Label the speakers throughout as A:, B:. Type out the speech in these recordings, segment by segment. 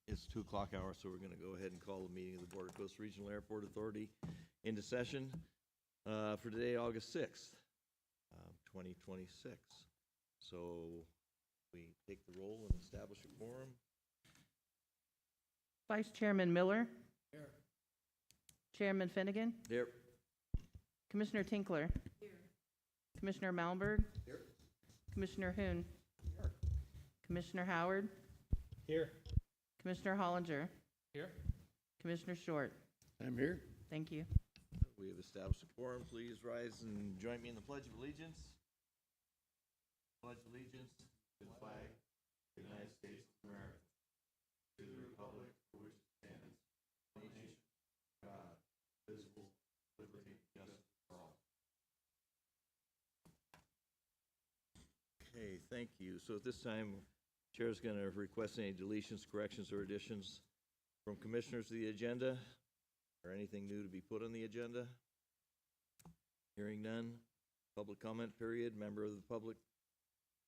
A: It's 2 o'clock hour, so we're going to go ahead and call the meeting of the Border Coast Regional Airport Authority into session for today, August 6th, 2026. So we take the roll and establish a quorum.
B: Vice Chairman Miller. Here. Chairman Finnegan.
A: Here.
B: Commissioner Tinkler. Here. Commissioner Malmberg.
A: Here.
B: Commissioner Hoon. Here. Commissioner Howard.
C: Here.
B: Commissioner Hollinger.
C: Here.
B: Commissioner Short.
D: I'm here.
B: Thank you.
A: We have established a quorum. Please rise and join me in the Pledge of Allegiance. Pledge allegiance to the flag of the United States of America, to the republic for which it stands, one nation, God, visible, liberty, justice for all. Okay, thank you. So at this time, Chair is going to request any deletions, corrections, or additions from commissioners to the agenda, or anything new to be put on the agenda. Hearing none. Public comment period. Member of the public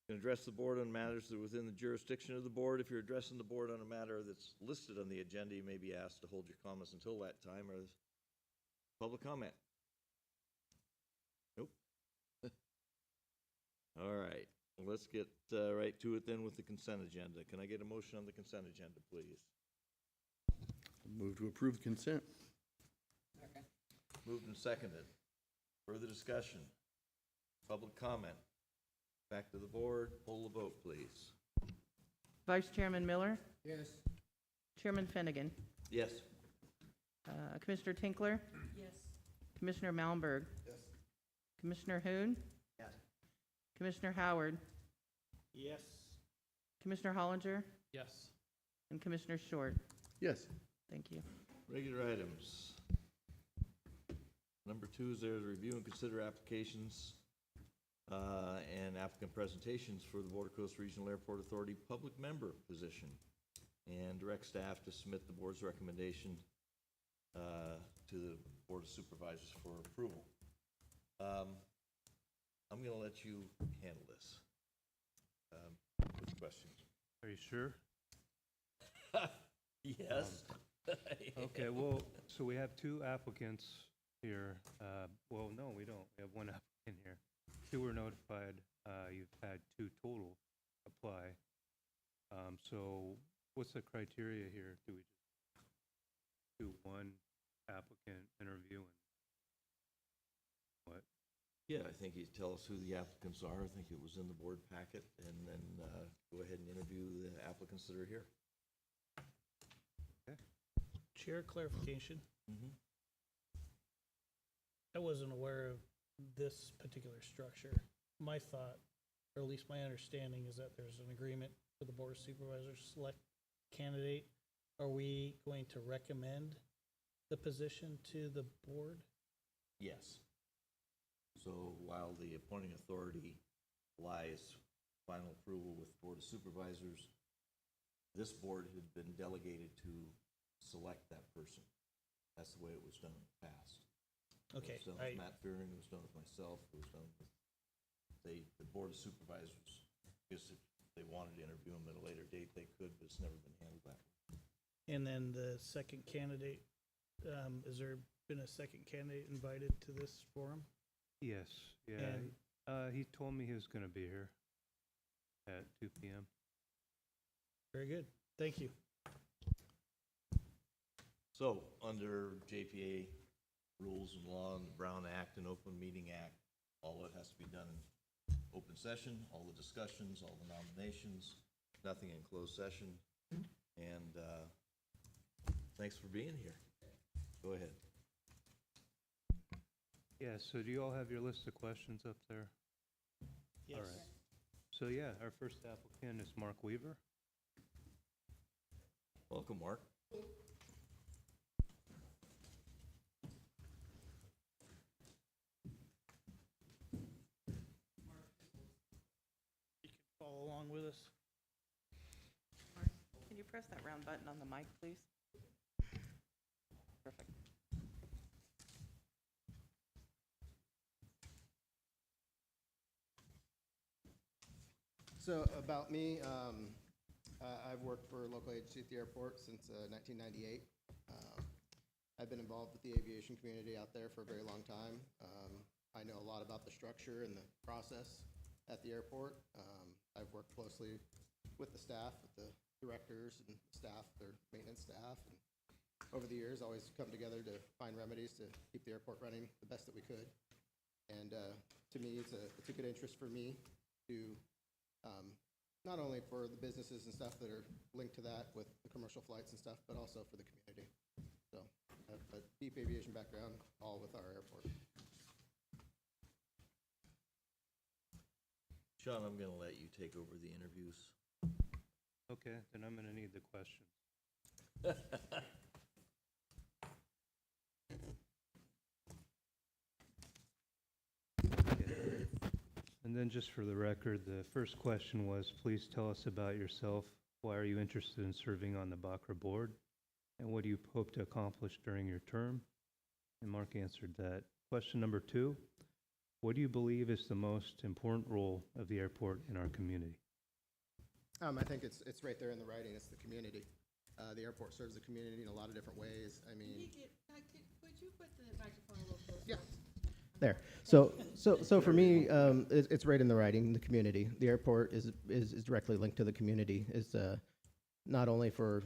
A: can address the board on matters that are within the jurisdiction of the board. If you're addressing the board on a matter that's listed on the agenda, you may be asked to hold your comments until that time, or public comment. Nope. All right. Let's get right to it then with the consent agenda. Can I get a motion on the consent agenda, please?
D: Move to approve consent.
C: Second.
A: Moved and seconded. Further discussion? Public comment? Back to the board. Poll the vote, please.
B: Vice Chairman Miller.
C: Yes.
B: Chairman Finnegan.
A: Yes.
B: Commissioner Tinkler. Yes. Commissioner Malmberg.
C: Yes.
B: Commissioner Hoon.
C: Yes.
B: Commissioner Howard.
C: Yes.
B: Commissioner Hollinger.
C: Yes.
B: And Commissioner Short.
D: Yes.
B: Thank you.
A: Regular items. Number 2 is there's review and consider applications and applicant presentations for the Border Coast Regional Airport Authority public member position, and direct staff to submit the board's recommendation to the Board of Supervisors for approval. I'm going to let you handle this. What's the question?
E: Are you sure?
A: Yes.
E: Okay, well, so we have 2 applicants here. Well, no, we don't. We have 1 applicant here. 2 were notified. You've had 2 total apply. So what's the criteria here? Do we just do 1 applicant interview and what?
A: Yeah, I think you tell us who the applicants are. I think it was in the board packet, and then go ahead and interview the applicants that are here.
E: Okay.
C: Chair, clarification.
A: Mm-hmm.
C: I wasn't aware of this particular structure. My thought, or at least my understanding, is that there's an agreement for the Board of Supervisors to select candidate. Are we going to recommend the position to the board?
A: Yes. So while the appointing authority lies final approval with the Board of Supervisors, this board had been delegated to select that person. That's the way it was done in the past.
C: Okay.
A: It was done with Matt Fearing, it was done with myself, it was done with the Board of Supervisors. Because if they wanted to interview him at a later date, they could, but it's never been handled that way.
C: And then the second candidate, has there been a second candidate invited to this forum?
E: Yes, yeah.
C: And-
E: He told me he was going to be here at 2 p.m.
C: Very good. Thank you.
A: So, under JPA rules and law and the Brown Act and Open Meeting Act, all it has to be done in open session, all the discussions, all the nominations, nothing in closed session. And thanks for being here. Go ahead.
E: Yeah, so do you all have your list of questions up there?
C: Yes.
E: All right. So yeah, our first applicant is Mark Weaver.
A: Welcome, Mark.
C: You can follow along with us.
B: Can you press that round button on the mic, please? Perfect.
F: So about me, I've worked for a local agency at the airport since 1998. I've been involved with the aviation community out there for a very long time. I know a lot about the structure and the process at the airport. I've worked closely with the staff, with the directors and staff, their maintenance staff, and over the years always come together to find remedies to keep the airport running the best that we could. And to me, it's a good interest for me to not only for the businesses and stuff that are linked to that with the commercial flights and stuff, but also for the community. So I have a deep aviation background, all with our airport.
A: Sean, I'm gonna let you take over the interviews.
E: Okay, then I'm gonna need the questions. And then just for the record, the first question was, please tell us about yourself. Why are you interested in serving on the BCRAA board? And what do you hope to accomplish during your term? And Mark answered that. Question number 2, what do you believe is the most important role of the airport in our community?
F: I think it's right there in the writing. It's the community. The airport serves the community in a lot of different ways. I mean,
B: Could you put the microphone a little closer?
F: yeah. There. So for me, it's right in the writing. The community. The airport is directly linked to the community. It's not only for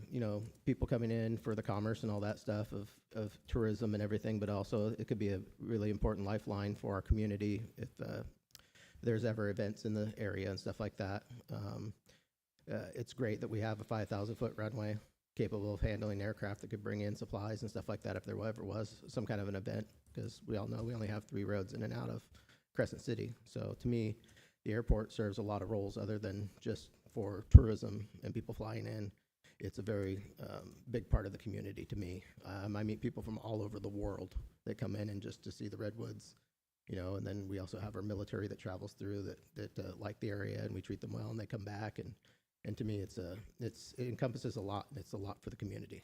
F: people coming in for the commerce and all that stuff of tourism and everything, but also it could be a really important lifeline for our community if there's ever events in the area and stuff like that. It's great that we have a 5,000-foot runway capable of handling aircraft that could bring in supplies and stuff like that if there ever was some kind of an event, because we all know we only have 3 roads in and out of Crescent City. So to me, the airport serves a lot of roles other than just for tourism and people flying in. It's a very big part of the community to me. I meet people from all over the world that come in and just to see the redwoods, and then we also have our military that travels through that like the area, and we treat them well and they come back. And to me, it encompasses a lot, and it's a lot for the community.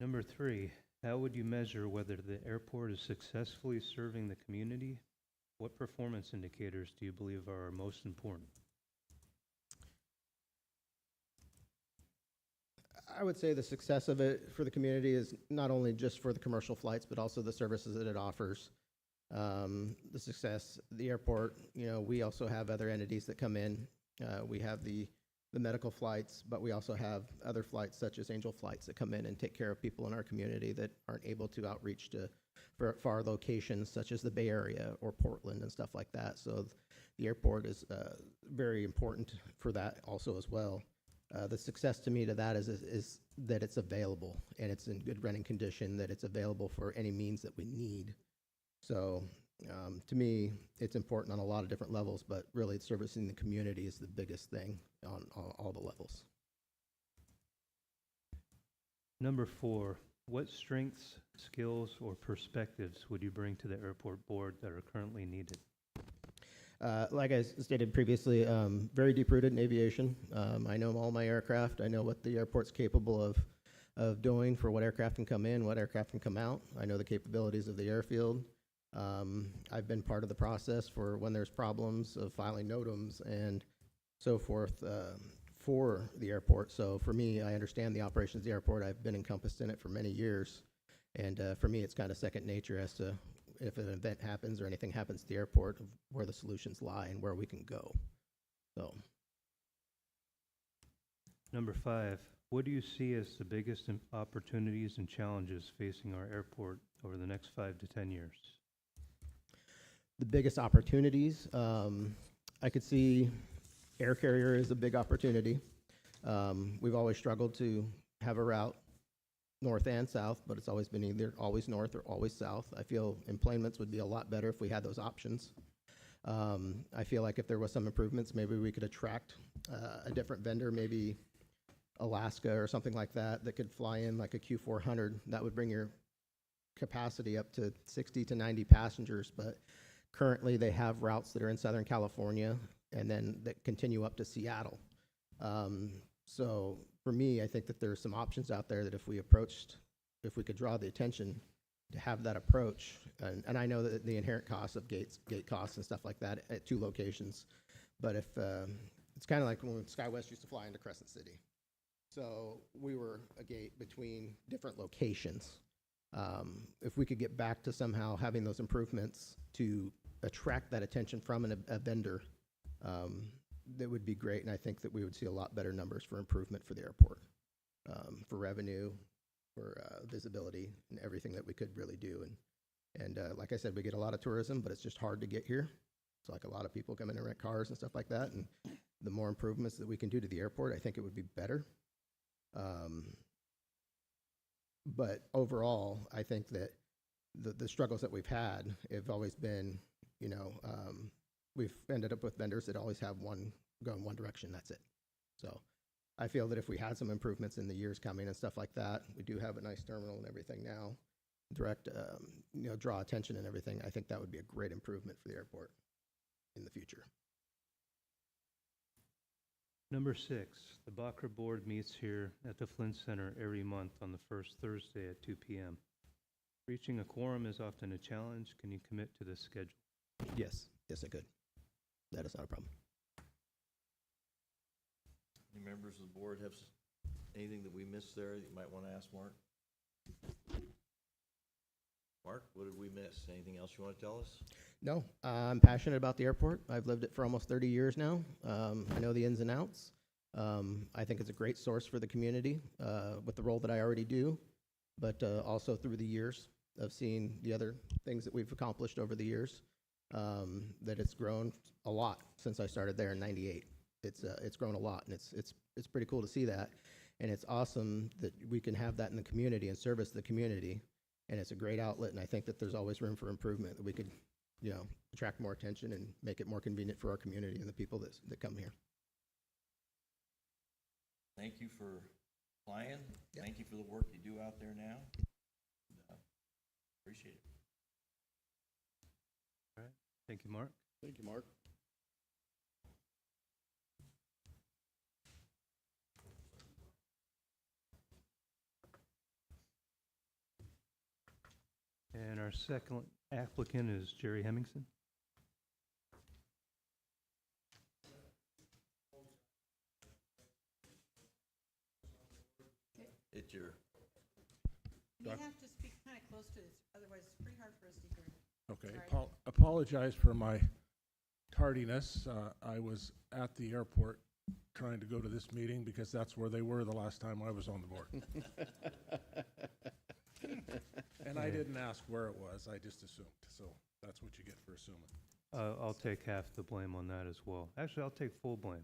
E: Number 3, how would you measure whether the airport is successfully serving the community? What performance indicators do you believe are most important?
F: I would say the success of it for the community is not only just for the commercial flights, but also the services that it offers. The success, the airport, we also have other entities that come in. We have the medical flights, but we also have other flights such as Angel Flights that come in and take care of people in our community that aren't able to outreach to far locations such as the Bay Area or Portland and stuff like that. So the airport is very important for that also as well. The success to me to that is that it's available and it's in good running condition, that it's available for any means that we need. So to me, it's important on a lot of different levels, but really servicing the community is the biggest thing on all the levels.
E: Number 4, what strengths, skills, or perspectives would you bring to the airport board that are currently needed?
F: Like I stated previously, very deep-rooted in aviation. I know all my aircraft. I know what the airport's capable of doing for what aircraft can come in, what aircraft can come out. I know the capabilities of the airfield. I've been part of the process for when there's problems of filing NOTAMs and so forth for the airport. So for me, I understand the operations of the airport. I've been encompassed in it for many years. And for me, it's kind of second nature as to if an event happens or anything happens at the airport, where the solutions lie and where we can go. So.
E: Number 5, what do you see as the biggest opportunities and challenges facing our airport over the next 5 to 10 years?
F: The biggest opportunities, I could see air carrier is a big opportunity. We've always struggled to have a route north and south, but it's always been either always north or always south. I feel enplanements would be a lot better if we had those options. I feel like if there was some improvements, maybe we could attract a different vendor, maybe Alaska or something like that, that could fly in like a Q400. That would bring your capacity up to 60 to 90 passengers, but currently they have routes that are in Southern California and then that continue up to Seattle. So for me, I think that there's some options out there that if we could draw the attention to have that approach, and I know that the inherent costs of gate costs and stuff like that at 2 locations, But if, it's kind of like when SkyWest used to fly into Crescent City. So we were a gate between different locations. If we could get back to somehow having those improvements to attract that attention from a vendor, that would be great. And I think that we would see a lot better numbers for improvement for the airport, for revenue, for visibility, and everything that we could really do. And like I said, we get a lot of tourism, but it's just hard to get here. It's like a lot of people come in and rent cars and stuff like that. And the more improvements that we can do to the airport, I think it would be better. But overall, I think that the struggles that we've had have always been, we've ended up with vendors that always have go in one direction, that's it. So I feel that if we had some improvements in the years coming and stuff like that, we do have a nice terminal and everything now, direct, draw attention and everything, I think that would be a great improvement for the airport in the future.
E: Number 6, the BCRAA board meets here at the Flint Center every month on the first Thursday at 2 p.m. Reaching a quorum is often a challenge. Can you commit to this schedule?
F: Yes, I could. That is not a problem.
A: Any members of the board have anything that we missed there that you might want to ask Mark? Mark, what did we miss? Anything else you want to tell us?
F: No, I'm passionate about the airport. I've lived it for almost 30 years now. I know the ins and outs. I think it's a great source for the community with the role that I already do, but also through the years of seeing the other things that we've accomplished over the years, that it's grown a lot since I started there in '98. It's grown a lot, and it's pretty cool to see that, and it's awesome that we can have that in the community and service the community, and it's a great outlet. And I think that there's always room for improvement, that we could, attract more attention and make it more convenient for our community and the people that come here.
A: Thank you for applying.
F: Yeah.
A: Thank you for the work you do out there now. Appreciate it.
E: All right. Thank you, Mark.
D: Thank you, Mark.
E: And our second applicant is Jerry Hemmingson.
A: It's your,
B: You have to speak kind of close to this, otherwise it's pretty hard for us to hear.
G: Okay,
B: Sorry.
G: apologize for my tardiness. I was at the airport trying to go to this meeting because that's where they were the last time I was on the board. And I didn't ask where it was, I just assumed. So that's what you get for assuming.
E: I'll take half the blame on that as well. Actually, I'll take full blame.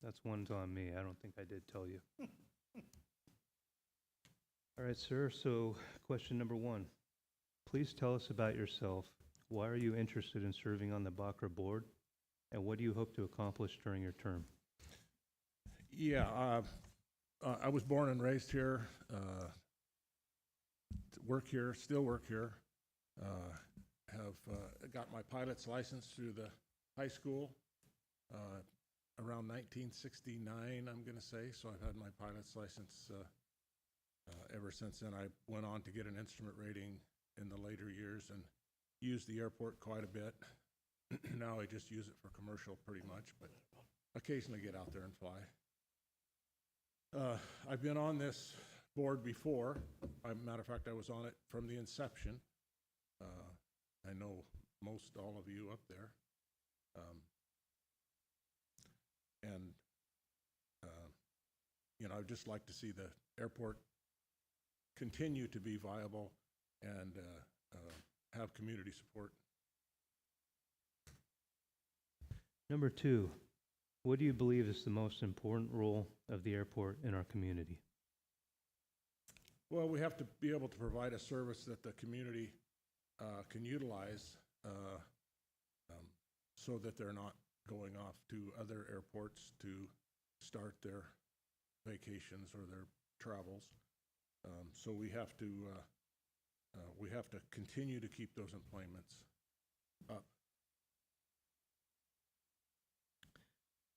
E: That's one's on me. I don't think I did tell you. All right, sir. So question number 1. Please tell us about yourself. Why are you interested in serving on the BCRAA board? And what do you hope to accomplish during your term?
G: Yeah, I was born and raised here, work here, still work here. Have got my pilot's license through the high school around 1969, I'm going to say. So I've had my pilot's license ever since then. I went on to get an instrument rating in the later years and used the airport quite a bit. Now I just use it for commercial pretty much, but occasionally get out there and fly. I've been on this board before. Matter of fact, I was on it from the inception. I know most all of you up there. I'd just like to see the airport continue to be viable and have community support.
E: Number 2, what do you believe is the most important role of the airport in our community?
G: Well, we have to be able to provide a service that the community can utilize so that they're not going off to other airports to start their vacations or their travels. So we have to continue to keep those employments up.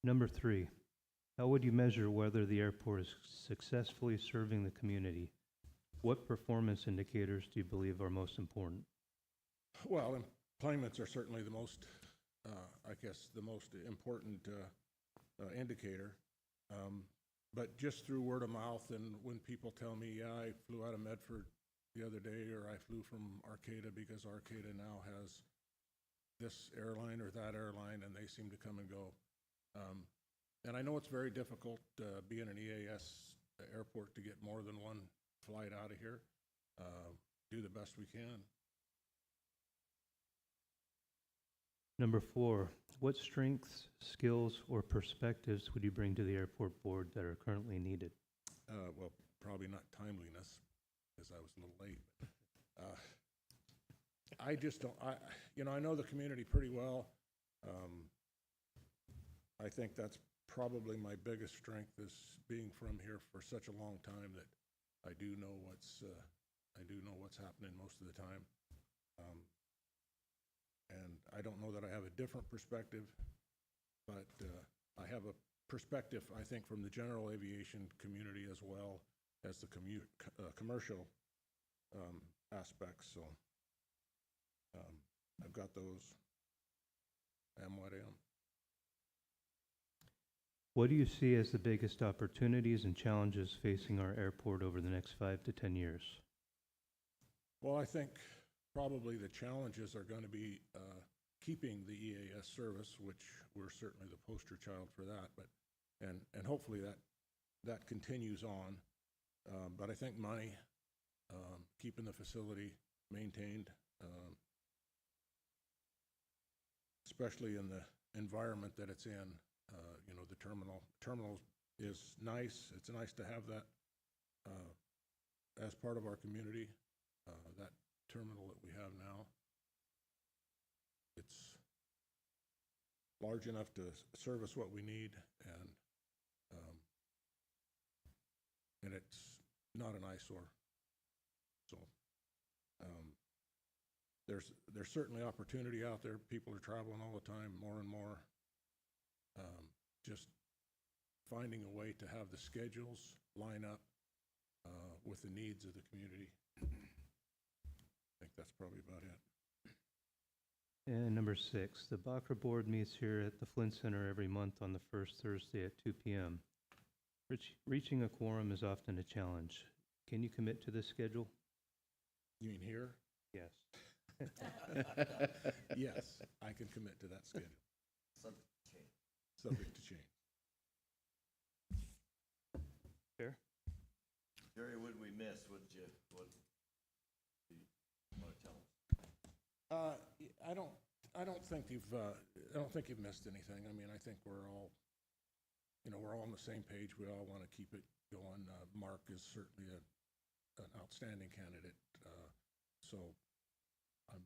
E: Number 3, how would you measure whether the airport is successfully serving the community? What performance indicators do you believe are most important?
G: Well, employments are certainly the most I guess, the most important indicator. But just through word of mouth, and when people tell me, yeah, I flew out of Medford the other day, or I flew from Arcata because Arcata now has this airline or that airline, and they seem to come and go. And I know it's very difficult being an EAS airport to get more than one flight out of here. Do the best we can.
E: Number 4, what strengths, skills, or perspectives would you bring to the airport board that are currently needed?
G: Well, probably not timeliness, because I was a little late. I just don't, I know the community pretty well. I think that's probably my biggest strength, is being from here for such a long time that I do know what's happening most of the time. And I don't know that I have a different perspective, but I have a perspective, I think, from the general aviation community as well as the commercial aspects. So I've got those. Am what I am.
E: What do you see as the biggest opportunities and challenges facing our airport over the next 5 to 10 years?
G: Well, I think probably the challenges are going to be keeping the EAS service, which we're certainly the poster child for that, but and hopefully that continues on. But I think money, keeping the facility maintained, especially in the environment that it's in. The terminal is nice. It's nice to have that as part of our community. That terminal that we have now, it's large enough to service what we need, and it's not an eyesore. So there's certainly opportunity out there. People are traveling all the time, more and more. Just finding a way to have the schedules line up with the needs of the community. I think that's probably about it.
E: And number 6, the BCRAA board meets here at the Flint Center every month on the first Thursday at 2 p.m. Reaching a quorum is often a challenge. Can you commit to this schedule?
G: You mean here?
E: Yes.
G: Yes, I can commit to that schedule.
A: Subject to change.
G: Subject to change.
E: Fair?
A: Jerry, what did we miss? What do you want to tell us?
G: I don't think you've missed anything. I mean, I think we're all on the same page. We all want to keep it going. Mark is certainly an outstanding candidate. So I'm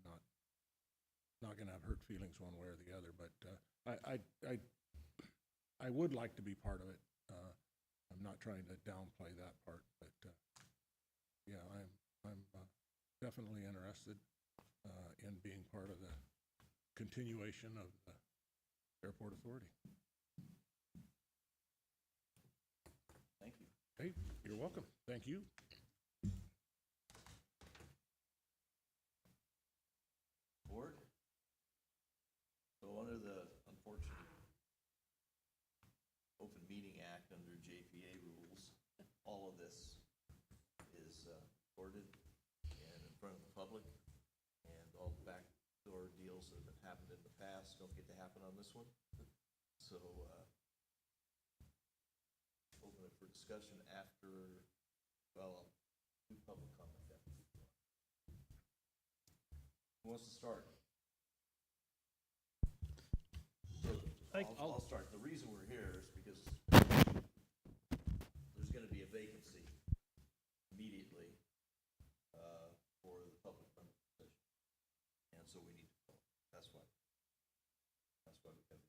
G: not going to have hurt feelings one way or the other, but I would like to be part of it. I'm not trying to downplay that part, but yeah, I'm definitely interested in being part of the continuation of the airport authority.
A: Thank you.
G: Hey, you're welcome. Thank you.
A: Board? So under the unfortunate Open Meeting Act under JPA rules, all of this is recorded and in front of the public, and all the backdoor deals that have happened in the past don't get to happen on this one. So open it for discussion after, well, I'll do public comment after. Who wants to start? So I'll start. The reason we're here is because there's going to be a vacancy immediately for the public member position, and so we need to fill it. That's why we come here.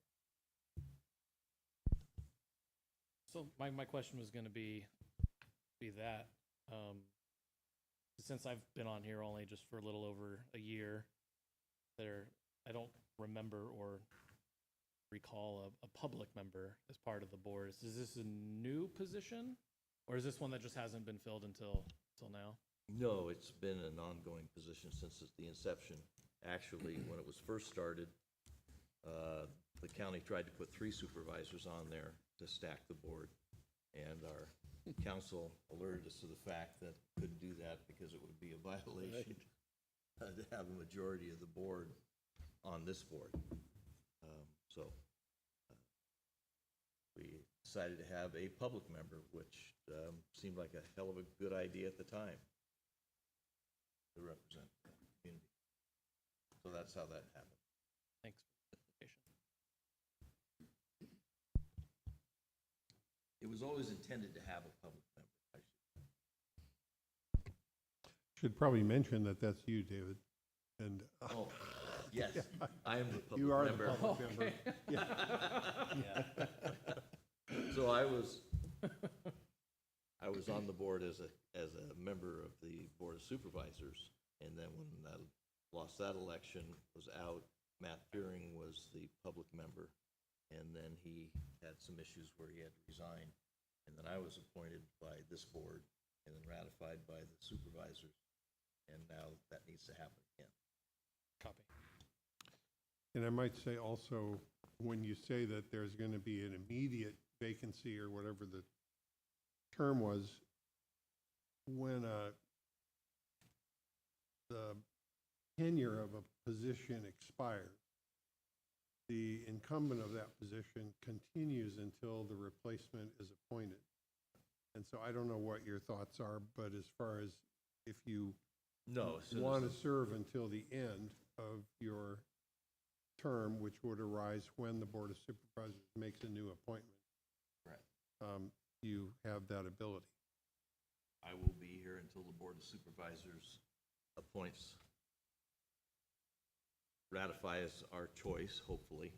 H: So my question was going to be that since I've been on here only just for a little over a year, I don't remember or recall a public member as part of the board. Is this a new position, or is this one that just hasn't been filled until now?
A: No, it's been an ongoing position since the inception. Actually, when it was first started, the county tried to put 3 supervisors on there to stack the board. And our council alerted us to the fact that couldn't do that because it would be a violation to have a majority of the board on this board. So we decided to have a public member, which seemed like a hell of a good idea at the time to represent the community. So that's how that happened.
H: Thanks for the clarification.
A: It was always intended to have a public member.
I: Should probably mention that that's you, David. And
A: Oh, yes, I am the public
I: you are the
A: member.
I: public member. Yeah.
A: So I was on the board as a member of the Board of Supervisors, and then when I lost that election, was out, Matt Fearing was the public member, and then he had some issues where he had to resign, and then I was appointed by this board and then ratified by the supervisors, and now that needs to happen again.
H: Copy.
I: And I might say also, when you say that there's going to be an immediate vacancy or whatever the term was, when the tenure of a position expires, the incumbent of that position continues until the replacement is appointed. And so I don't know what your thoughts are, but as far as if you
A: No, as soon as
I: want to
A: the-
I: serve until the end of your term, which would arise when the Board of Supervisors makes a new appointment.
A: Right.
I: You have that ability.
A: I will be here until the Board of Supervisors ratifies our choice, hopefully.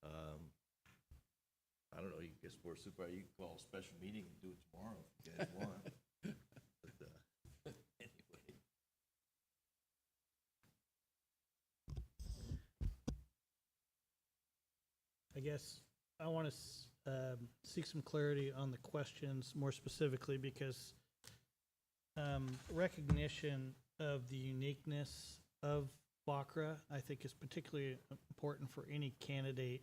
A: I don't know, you guess Board of Supervisors, you can call a special meeting and do it tomorrow if you guys want. But anyway.
C: I guess I want to seek some clarity on the questions more specifically because recognition of the uniqueness of BCRAA, I think, is particularly important for any candidate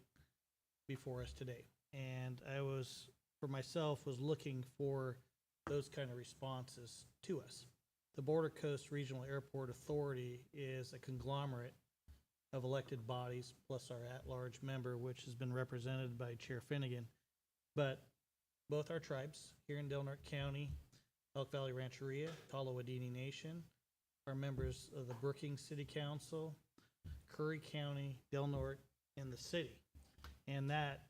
C: before us today. And I was, for myself, was looking for those kind of responses to us. The Border Coast Regional Airport Authority is a conglomerate of elected bodies, plus our at-large member, which has been represented by Chair Finnegan. But both our tribes here in Del Norte County, Elk Valley Rancheria, Tolowadini Nation, our members of the Brookings City Council, Curry County, Del Norte, and the city. And that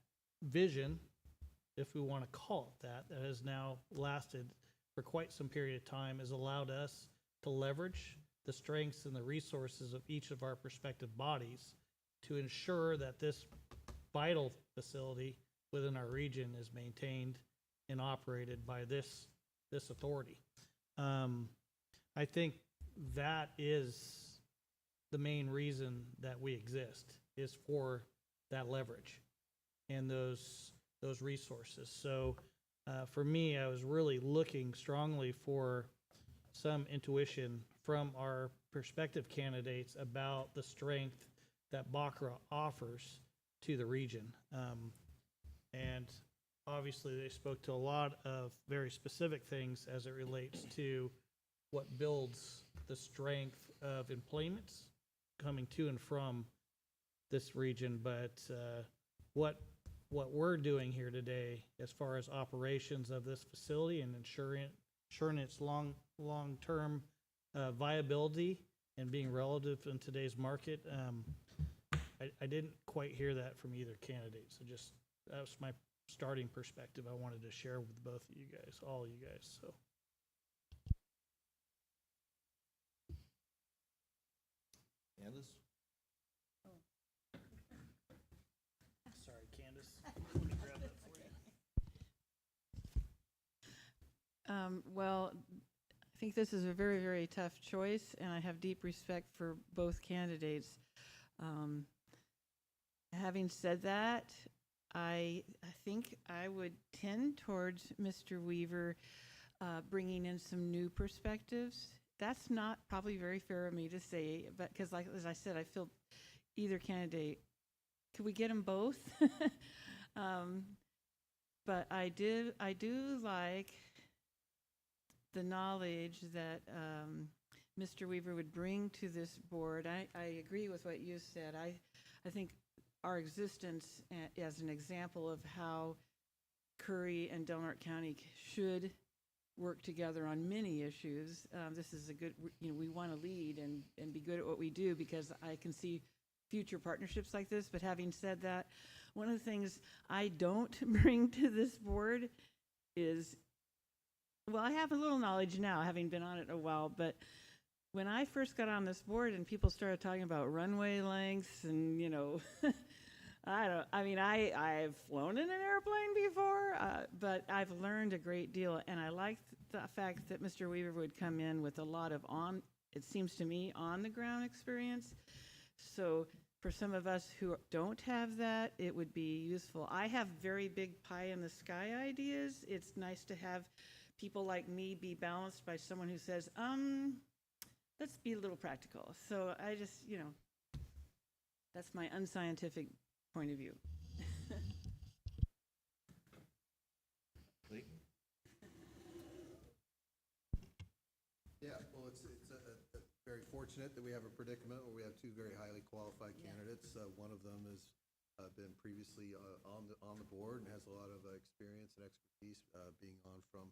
C: vision, if we want to call it that, that has now lasted for quite some period of time, has allowed us to leverage the strengths and the resources of each of our prospective bodies to ensure that this vital facility within our region is maintained and operated by this authority. I think that is the main reason that we exist, is for that leverage and those resources. So for me, I was really looking strongly for some intuition from our prospective candidates about the strength that BCRAA offers to the region. And obviously they spoke to a lot of very specific things as it relates to what builds the strength of employments coming to and from this region. But what we're doing here today as far as operations of this facility and ensuring its long-term viability and being relative in today's market, I didn't quite hear that from either candidate. So just, that was my starting perspective I wanted to share with both of you guys, all of you guys, so.
A: Candace?
C: Sorry, Candace. Let me grab that for you.
B: Well, I think this is a very, very tough choice, and I have deep respect for both candidates. Having said that, I think I would tend towards Mr. Weaver bringing in some new perspectives. That's not probably very fair of me to say, but because, like as I said, I feel either candidate could we get them both? But I do like the knowledge that Mr. Weaver would bring to this board. I agree with what you said. I think our existence as an example of how Curry and Delaware County should work together on many issues. This is a good, we want to lead and be good at what we do, because I can see future partnerships like this. But having said that, one of the things I don't bring to this board is, well, I have a little knowledge now, having been on it a while, but when I first got on this board and people started talking about runway lengths and, I've flown in an airplane before, but I've learned a great deal, and I like the fact that Mr. Weaver would come in with a lot of it seems to me, on-the-ground experience. So for some of us who don't have that, it would be useful. I have very big pie-in-the-sky ideas. It's nice to have people like me be balanced by someone who says, let's be a little practical. So I just, that's my unscientific point of view.
J: Yeah, well, it's very fortunate that we have a predicament where we have two very highly qualified candidates. One of them has been previously on the board and has a lot of experience and expertise, being on from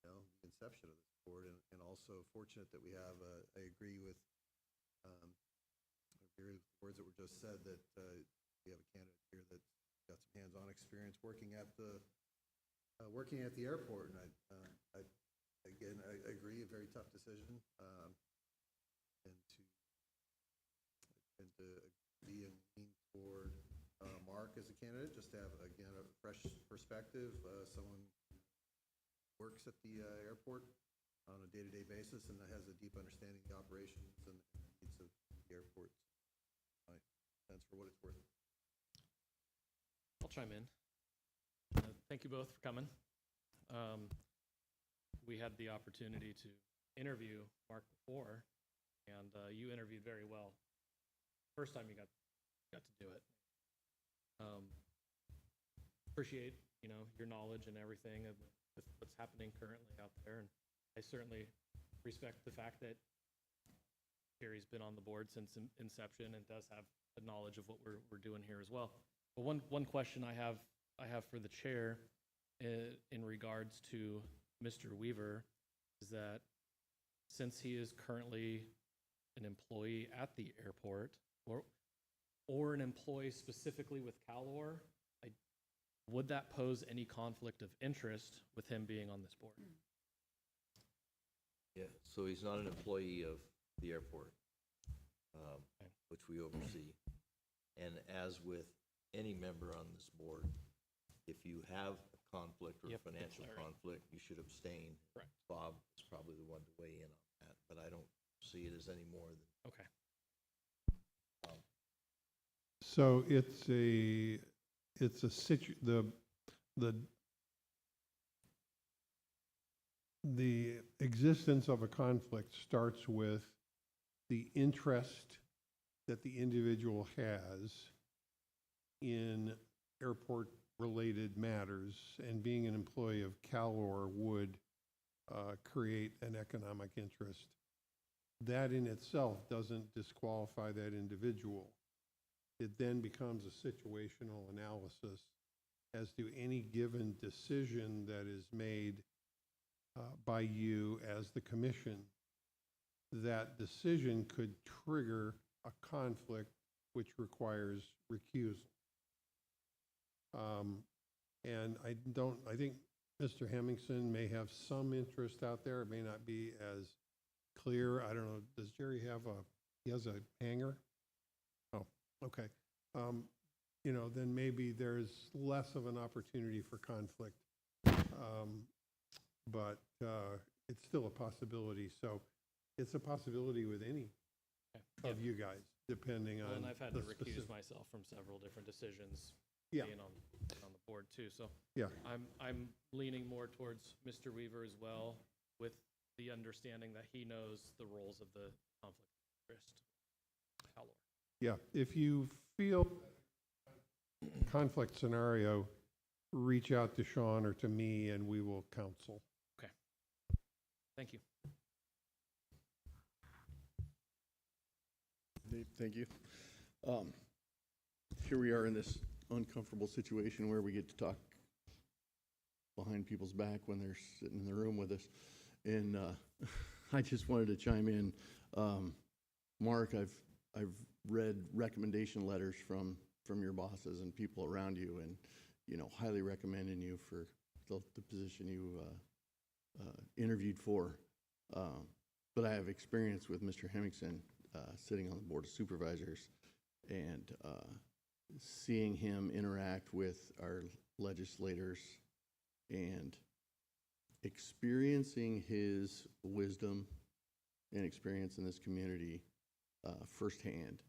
J: the inception of this board, and also fortunate that we have. I agree with the words that were just said, that we have a candidate here that's got some hands-on experience working at the airport, and I agree, a very tough decision, and to be and lean toward Mark as a candidate, just to have, again, a fresh perspective, someone who works at the airport on a day-to-day basis and that has a deep understanding of the operations and the needs of the airport. My sense, for what it's worth.
H: I'll chime in. Thank you both for coming. We had the opportunity to interview Mark before, and you interviewed very well. First time you got to do it. Appreciate your knowledge and everything of what's happening currently out there, and I certainly respect the fact that Jerry's been on the board since inception and does have a knowledge of what we're doing here as well. But one question I have for the chair in regards to Mr. Weaver is that since he is currently an employee at the airport or an employee specifically with CalOR, would that pose any conflict of interest with him being on this board?
A: Yeah, so he's not an employee of the airport, which we oversee. And as with any member on this board, if you have a conflict or a financial conflict, you should abstain.
H: Correct.
A: Bob is probably the one to weigh in on that, but I don't see it as any more than.
H: Okay.
I: So the existence of a conflict starts with the interest that the individual has in airport-related matters, and being an employee of CalOR would create an economic interest. That in itself doesn't disqualify that individual. It then becomes a situational analysis as to any given decision that is made by you as the commission. That decision could trigger a conflict which requires recusal. And I think Mr. Hemmingson may have some interest out there. It may not be as clear. I don't know, does Jerry have he has a hangar? Oh, okay. Then maybe there's less of an opportunity for conflict. But it's still a possibility. So it's a possibility with any of you guys, depending on.
H: And I've had to recuse
I: specific
H: myself from several different decisions being on the board too. So
I: yeah,
H: I'm leaning more towards Mr. Weaver as well, with the understanding that he knows the roles of the conflict of interest. CalOR.
I: yeah. If you feel conflict scenario, reach out to Sean or to me and we will counsel.
H: Thank you.
D: Dave, thank you. Here we are in this uncomfortable situation where we get to talk behind people's back when they're sitting in the room with us. And I just wanted to chime in. Mark, I've read recommendation letters from your bosses and people around you, and highly recommending you for the position you interviewed for. But I have experience with Mr. Hemmingson sitting on the Board of Supervisors, and seeing him interact with our legislators and experiencing his wisdom and experience in this community firsthand.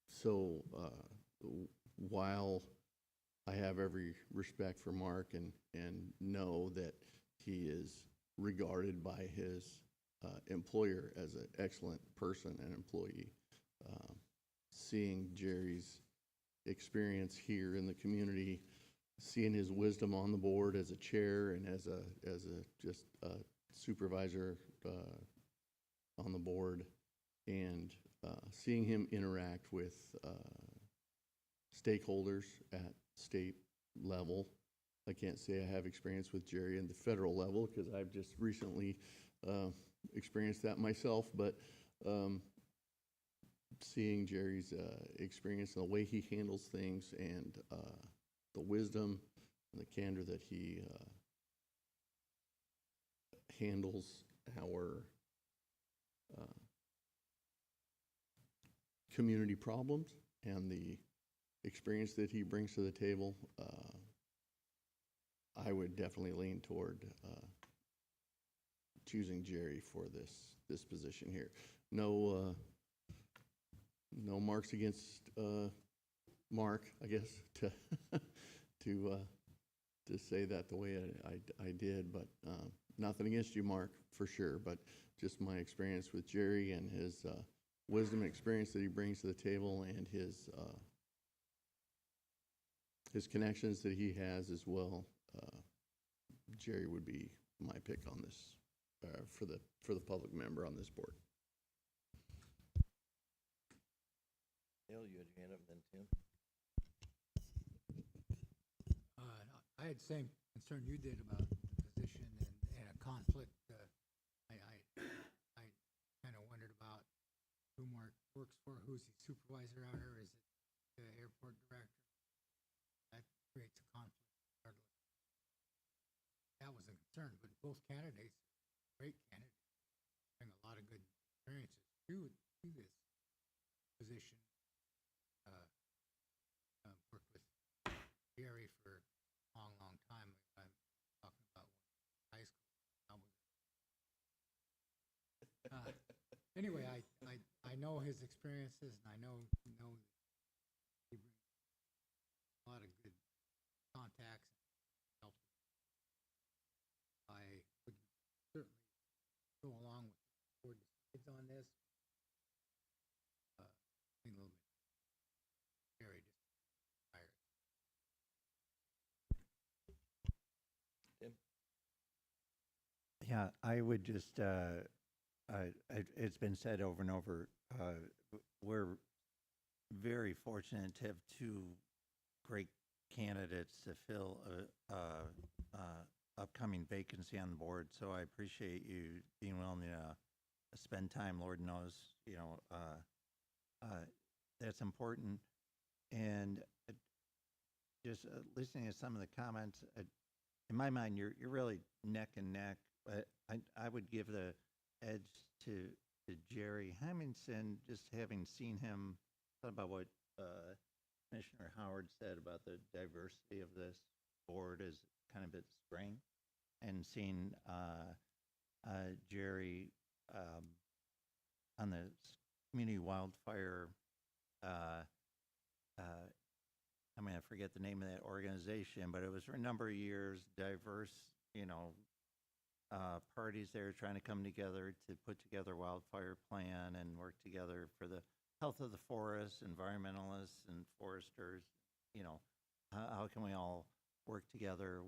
D: So while I have every respect for Mark and know that he is regarded by his employer as an excellent person and employee, seeing Jerry's experience here in the community, seeing his wisdom on the board as a chair and as a just a supervisor on the board, and seeing him interact with stakeholders at state level. I can't say I have experience with Jerry in the federal level because I've just recently experienced that myself, but seeing Jerry's experience and the way he handles things, and the wisdom and the candor that he handles our community problems, and the experience that he brings to the table, I would definitely lean toward choosing Jerry for this position here. No marks against Mark, I guess, to say that the way I did, but nothing against you, Mark, for sure. But just my experience with Jerry and his wisdom and experience that he brings to the table, and his connections that he has as well. Jerry would be my pick on this for the public member on this board.
A: Dale, you had your hand up, and then Tim.
K: I had the same concern you did about the position and a conflict. I kind of wondered about who Mark works for, who's he supervisor under, is it the airport director? That creates a conflict regardless. That was a concern, but both candidates, great candidates, bring a lot of good experiences to this position. Worked with Jerry for a long time. I'm talking about high school. Anyway, I know his experiences, and I know he brings a lot of good contacts and help. I would certainly go along with the board decides on this. A little bit Jerry just tired.
A: Tim?
L: Yeah, I would just, it's been said over and over, we're very fortunate to have two great candidates to fill a upcoming vacancy on the board. So I appreciate you being willing to spend time. Lord knows, that's important. And just listening to some of the comments, in my mind, you're really neck and neck. But I would give the edge to Jerry Hemmingson, just having seen him. Thought about what Commissioner Howard said about the diversity of this board as kind of its strength, and seeing Jerry on the community wildfire. I mean, I forget the name of that organization, but it was for a number of years, diverse, parties there trying to come together to put together a wildfire plan and work together for the health of the forest, environmentalists and foresters, how can we all work together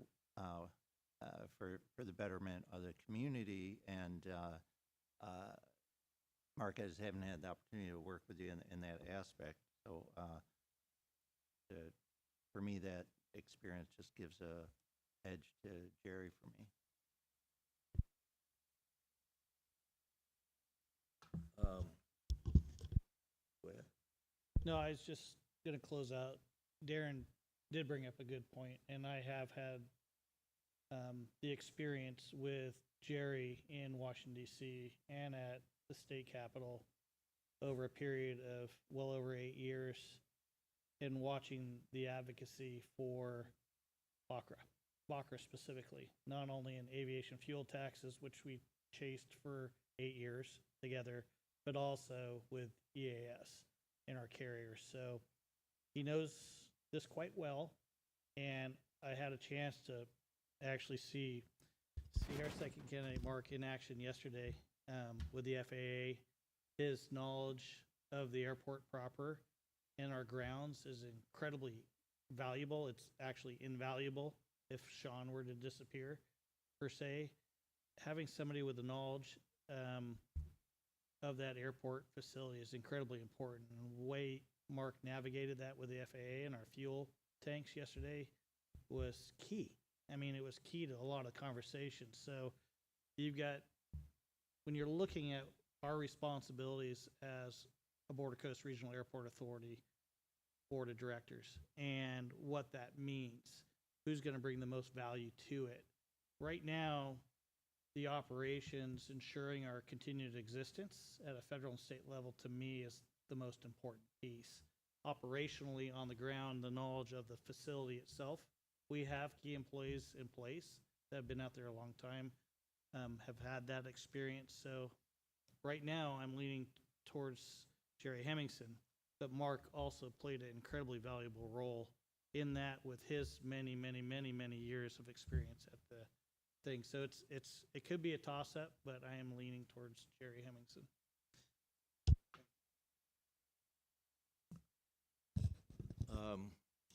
L: for the betterment of the community? And Mark, I just haven't had the opportunity to work with you in that aspect. So for me, that experience just gives a edge to Jerry for me.
A: Go ahead.
C: No, I was just gonna close out. Darren did bring up a good point, and I have had the experience with Jerry in Washington D.C. and at the state capitol over a period of well over 8 years, in watching the advocacy for BCRAA specifically, not only in aviation fuel taxes, which we chased for 8 years together, but also with EAS and our carriers. So he knows this quite well, and I had a chance to actually see our second candidate, Mark, in action yesterday with the FAA. His knowledge of the airport proper and our grounds is incredibly valuable. It's actually invaluable if Sean were to disappear, per se. Having somebody with the knowledge of that airport facility is incredibly important. And the way Mark navigated that with the FAA and our fuel tanks yesterday was key. I mean, it was key to a lot of conversations. So you've got, when you're looking at our responsibilities as a Border Coast Regional Airport Authority Board of Directors and what that means, who's going to bring the most value to it. Right now, the operations ensuring our continued existence at a federal and state level, to me, is the most important piece. Operationally, on the ground, the knowledge of the facility itself. We have key employees in place that have been out there a long time, have had that experience. So right now, I'm leaning towards Jerry Hemmingson, but Mark also played an incredibly valuable role in that with his many years of experience at the thing. So it could be a toss-up, but I am leaning towards Jerry Hemmingson.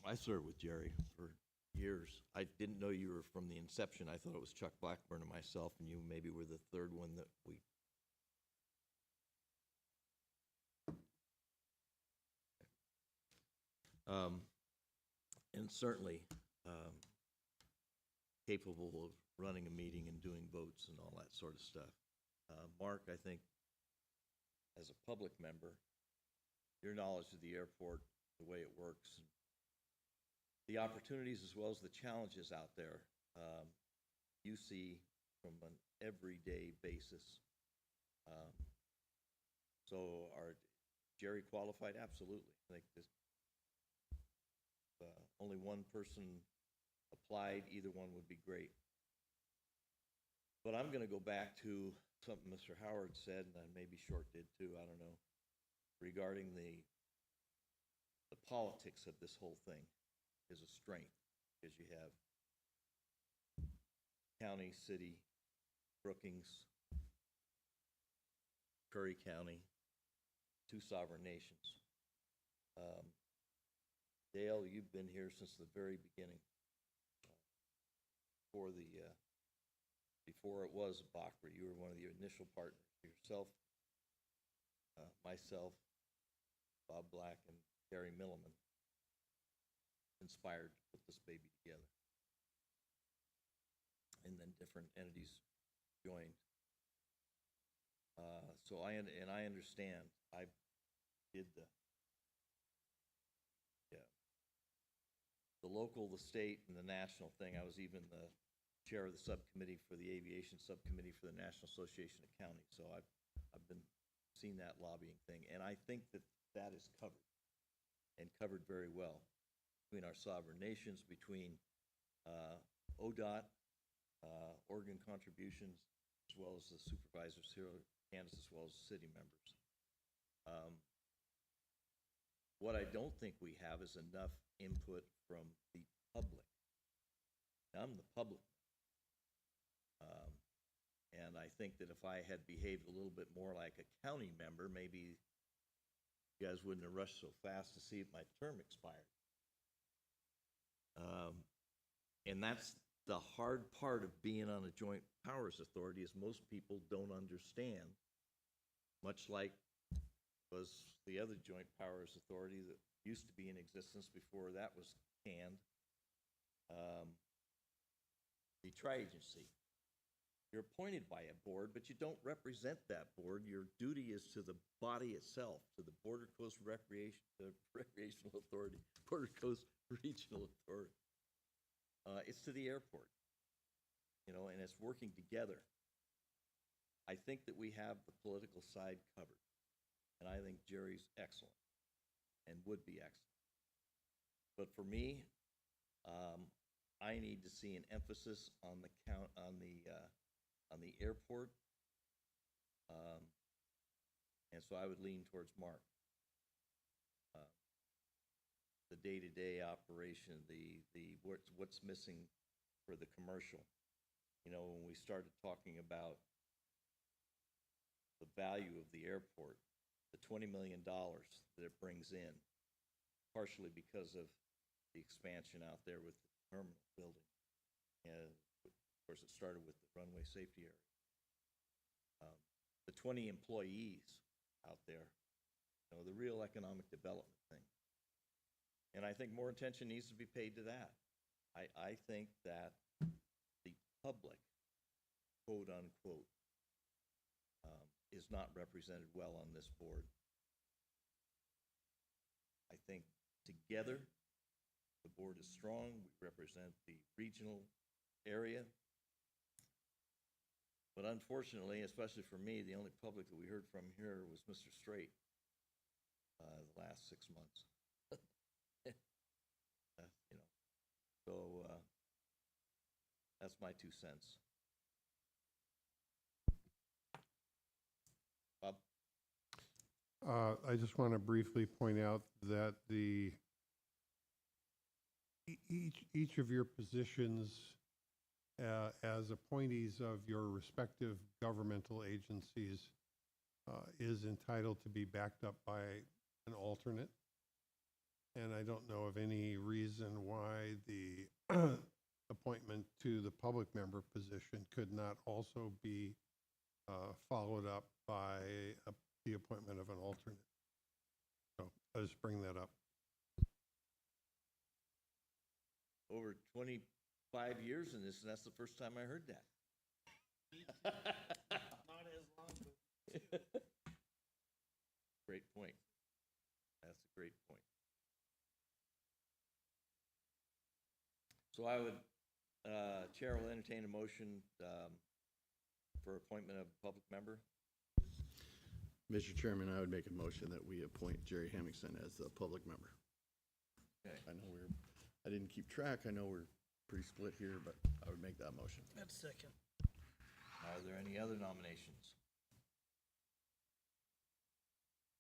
A: I served with Jerry for years. I didn't know you were from the inception. I thought it was Chuck Blackburn and myself, and you maybe were the third one that we. And certainly capable of running a meeting and doing votes and all that sort of stuff. Mark, I think, as a public member, your knowledge of the airport, the way it works, the opportunities as well as the challenges out there, you see from an everyday basis. So are Jerry qualified? Absolutely. I think this, only one person applied, either one would be great. But I'm going to go back to something Mr. Howard said, and maybe Short did too, I don't know, regarding the politics of this whole thing is a strength, because you have county, city, Brookings, Curry County, two sovereign nations. Dale, you've been here since the very beginning. Before it was BCRAA, you were one of the initial partners. Yourself, myself, Bob Black, and Gary Milliman inspired to put this baby together. And then different entities joined. So I understand. I did the local, the state, and the national thing. I was even the chair of the subcommittee for the aviation subcommittee for the National Association of Counties. So I've been seeing that lobbying thing, and I think that is covered, and covered very well, between our sovereign nations, between ODOT, Oregon contributions, as well as the supervisors here in Kansas, as well as city members. What I don't think we have is enough input from the public. Now, I'm the public. And I think that if I had behaved a little bit more like a county member, maybe you guys wouldn't have rushed so fast to see if my term expired. And that's the hard part of being on a joint powers authority, is most people don't understand, much like was the other joint powers authority that used to be in existence before that was canned, the tri-agency. You're appointed by a board, but you don't represent that board. Your duty is to the body itself, to the Border Coast Recreational Authority, Border Coast Regional Authority. It's to the airport, you know, and it's working together. I think that we have the political side covered, and I think Jerry's excellent and would be excellent. But for me, I need to see an emphasis on the airport, and so I would lean towards Mark. The day-to-day operation, the what's missing for the commercial. You know, when we started talking about the value of the airport, the $20 million that it brings in, partially because of the expansion out there with the terminal building. And of course, it started with the runway safety area. The 20 employees out there, you know, the real economic development thing. And I think more attention needs to be paid to that. I think that the public, quote unquote, is not represented well on this board. I think together, the board is strong. We represent the regional area. But unfortunately, especially for me, the only public that we heard from here was Mr. Straight the last 6 months. You know, so that's my 2 cents. Bob?
I: I just want to briefly point out that each of your positions as appointees of your respective governmental agencies is entitled to be backed up by an alternate. And I don't know of any reason why the appointment to the public member position could not also be followed up by the appointment of an alternate. So I'll just bring that up.
A: Over 25 years in this, and that's the first time I heard that.
C: Not as long.
A: Great point. That's a great point. So I would, Chair will entertain a motion for appointment of a public member.
D: Mr. Chairman, I would make a motion that we appoint Jerry Hemmingson as the public member.
A: Okay.
D: I know I didn't keep track. I know we're pretty split here, but I would make that motion.
C: That's second.
A: Are there any other nominations?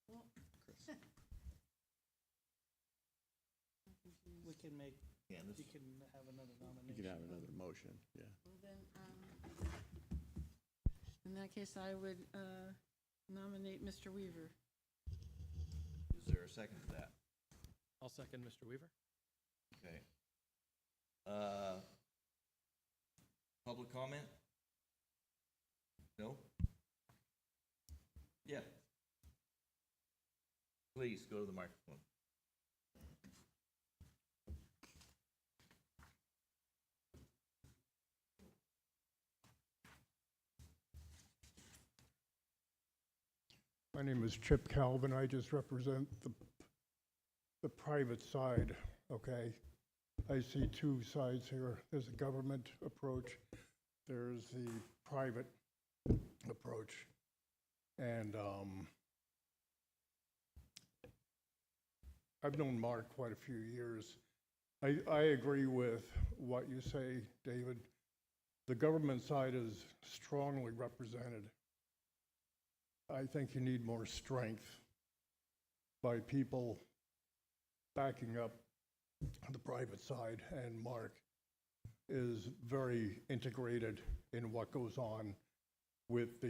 D: Chris.
C: We can make,
A: Candace?
C: you can have another nomination.
D: You can have another motion, yeah.
B: Well, then, in that case, I would nominate Mr. Weaver.
A: Is there a second to that?
H: I'll second Mr. Weaver.
A: Okay. Public comment? No? Yeah. Please go to the microphone.
M: My name is Chip Calvin. I just represent the private side, okay? I see two sides here. There's a government approach. There's the private approach. And I've known Mark quite a few years. I agree with what you say, David. The government side is strongly represented. I think you need more strength by people backing up the private side, and Mark is very integrated in what goes on with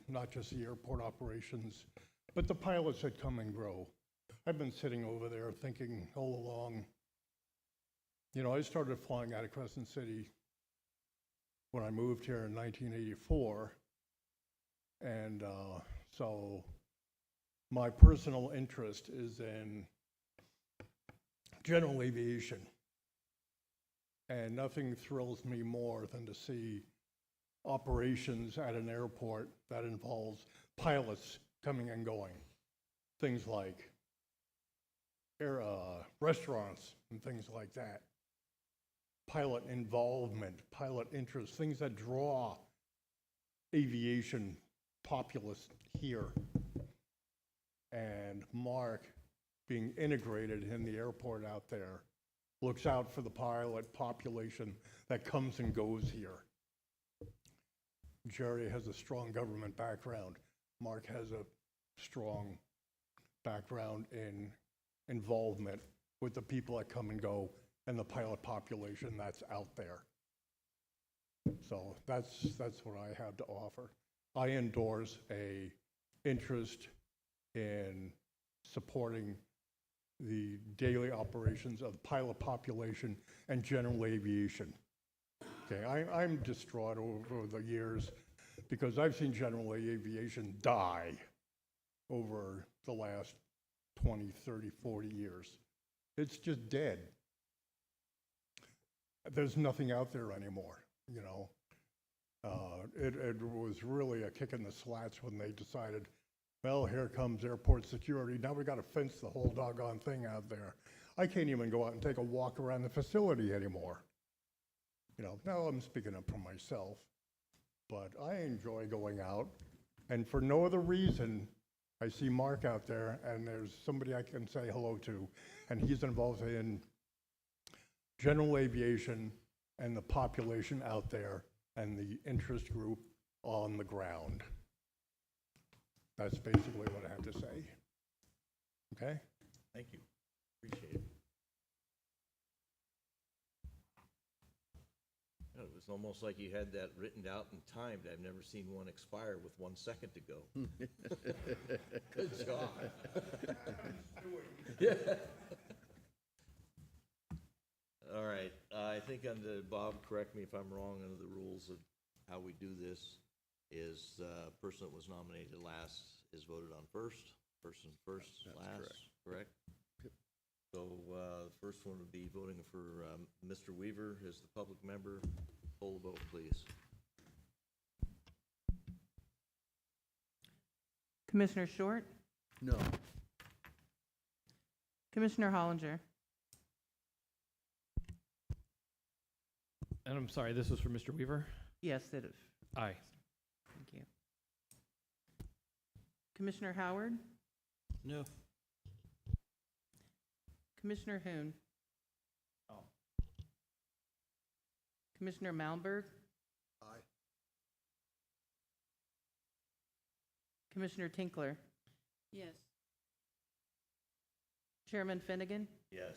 M: not just the airport operations, but the pilots that come and go. I've been sitting over there thinking all along, you know, I started flying out of Crescent City when I moved here in 1984. And so my personal interest is in general aviation. And nothing thrills me more than to see operations at an airport that involves pilots coming and going. Things like restaurants and things like that. Pilot involvement, pilot interest, things that draw aviation populace here. And Mark, being integrated in the airport out there, looks out for the pilot population that comes and goes here. Jerry has a strong government background. Mark has a strong background in involvement with the people that come and go and the pilot population that's out there. So that's what I have to offer. I endorse a interest in supporting the daily operations of pilot population and general aviation. Okay, I'm distraught over the years because I've seen general aviation die over the last 20, 30, 40 years. It's just dead. There's nothing out there anymore, you know. It was really a kick in the slats when they decided, well, here comes airport security. Now we got to fence the whole doggone thing out there. I can't even go out and take a walk around the facility anymore. You know, now I'm speaking up for myself, but I enjoy going out, and for no other reason, I see Mark out there, and there's somebody I can say hello to, and he's involved in general aviation and the population out there and the interest group on the ground. That's basically what I have to say. Okay?
A: Thank you. Appreciate it. It was almost like you had that written out and timed. I've never seen one expire with 1 second to go. Good job. Yeah. All right. I think under Bob, correct me if I'm wrong, under the rules of how we do this is the person that was nominated last is voted on first. Person first,
D: That's
A: last, correct?
D: Yep.
A: So the first one would be voting for Mr. Weaver as the public member. Poll the vote, please.
B: Commissioner Short,
D: No.
B: Commissioner Hollinger,
H: And I'm sorry, this was for Mr. Weaver?
B: yes, it is.
H: Aye.
B: Thank you. Commissioner Howard,
C: No.
B: Commissioner Hoon. Commissioner Malmberg,
J: Aye.
B: Commissioner Tinkler,
N: Yes.
B: Chairman Finnegan,
A: Yes.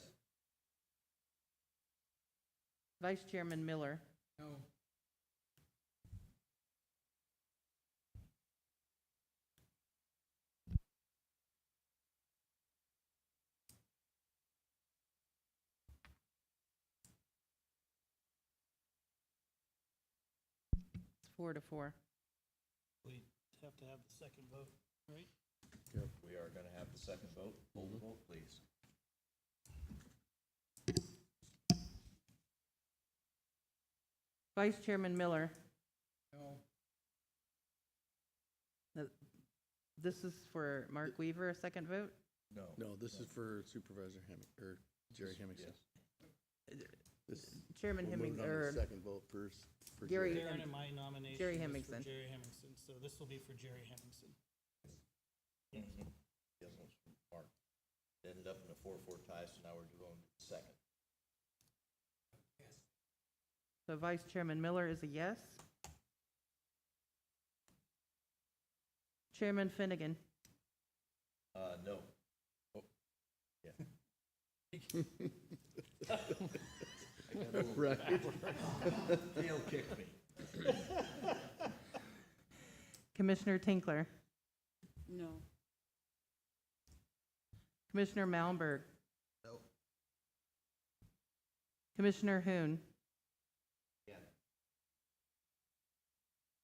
B: Vice Chairman Miller,
K: No.
B: it's 4-4.
C: We have to have the second vote, right?
A: Yep. We are going to have the second vote. Poll the vote, please.
B: Vice Chairman Miller,
K: No.
B: this is for Mark Weaver, a second vote?
A: No.
D: No, this is for Supervisor or Jerry Hemmingson.
A: Yes.
D: This,
B: Chairman
D: we're moving
B: Hemming,
D: on to
B: or
D: the second vote first. For
B: Gary-
C: Darren and my nomination
B: Jerry
C: is for
B: Hemmingson.
C: Jerry Hemmingson, so this will be for Jerry Hemmingson.
A: Mm-hmm. Yes, one's from Mark. It ended up in a 4-4 tie, so now we're going to the second.
B: So Vice Chairman Miller is a yes. Chairman Finnegan,
A: No. Oh, yeah.
D: Right.
A: Tail kicked me.
B: Commissioner Tinkler,
N: No.
B: Commissioner Malmberg,
J: No.
B: Commissioner Hoon.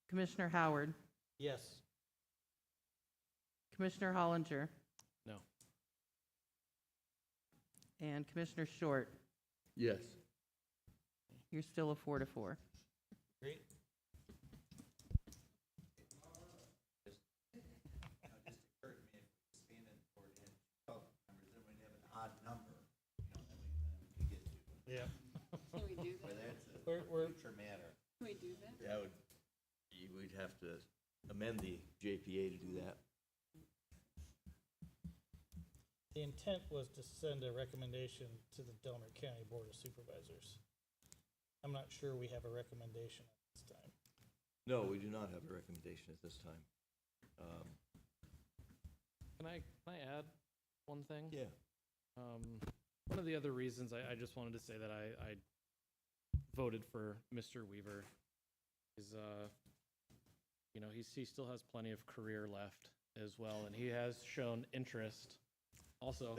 B: Commissioner Howard,
C: Yes.
B: Commissioner Hollinger,
H: No.
B: and Commissioner Short.
D: Yes.
B: You're still a 4-4.
C: Great. Yeah.
N: Can we do that?
C: We're,
N: Can we do that?
A: That would, we'd have to amend the JPA to do that.
C: the intent was to send a recommendation to the Delaware County Board of Supervisors. I'm not sure we have a recommendation at this time.
A: No, we do not have a recommendation at this time.
H: Can I add one thing?
A: Yeah.
H: One of the other reasons I just wanted to say that I voted for Mr. Weaver is, you know, he still has plenty of career left as well, and he has shown interest. Also,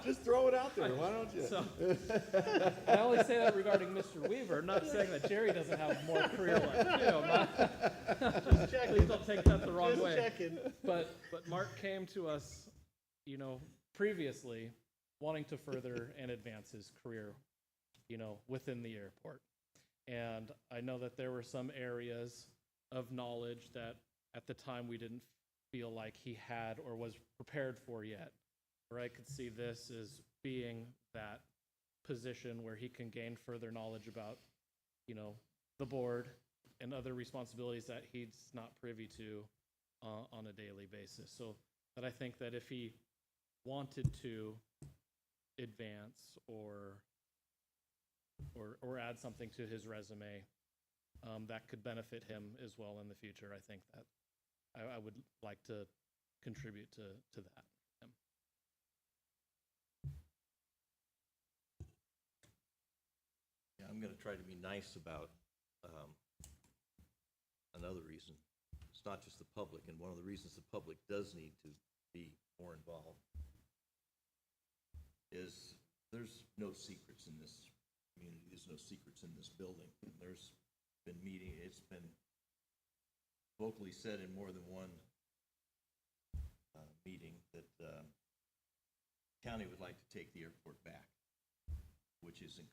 D: Just throw it out there, why don't you?
H: So, I only say that regarding Mr. Weaver. I'm not saying that Jerry doesn't have more career left. You know, just checking. Please don't take that the wrong way.
C: Checking.
H: But Mark came to us, you know, previously wanting to further and advance his career, you know, within the airport. And I know that there were some areas of knowledge that at the time we didn't feel like he had or was prepared for yet. Where I could see this as being that position where he can gain further knowledge about, you know, the board and other responsibilities that he's not privy to on a daily basis. So that I think that if he wanted to advance or add something to his resume, that could benefit him as well in the future. I think that I would like to contribute to that.
A: Yeah, I'm gonna try to be nice about another reason. It's not just the public, and one of the reasons the public does need to be more involved is there's no secrets in this community. There's no secrets in this building. There's been it's been vocally said in more than one meeting that county would like to take the airport back, which is in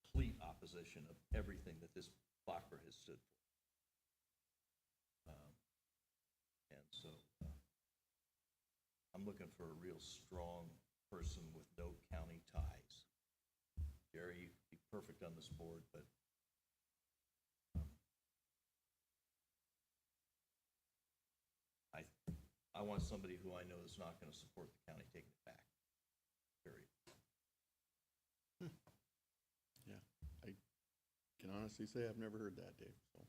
A: complete opposition of everything that this blocker has stood for. And so I'm looking for a real strong person with no county ties. Jerry, you could be perfect on this board, but I want somebody who I know is not going to support the county taking it back. Period.
D: Yeah, I can honestly say I've never heard that, Dave, so.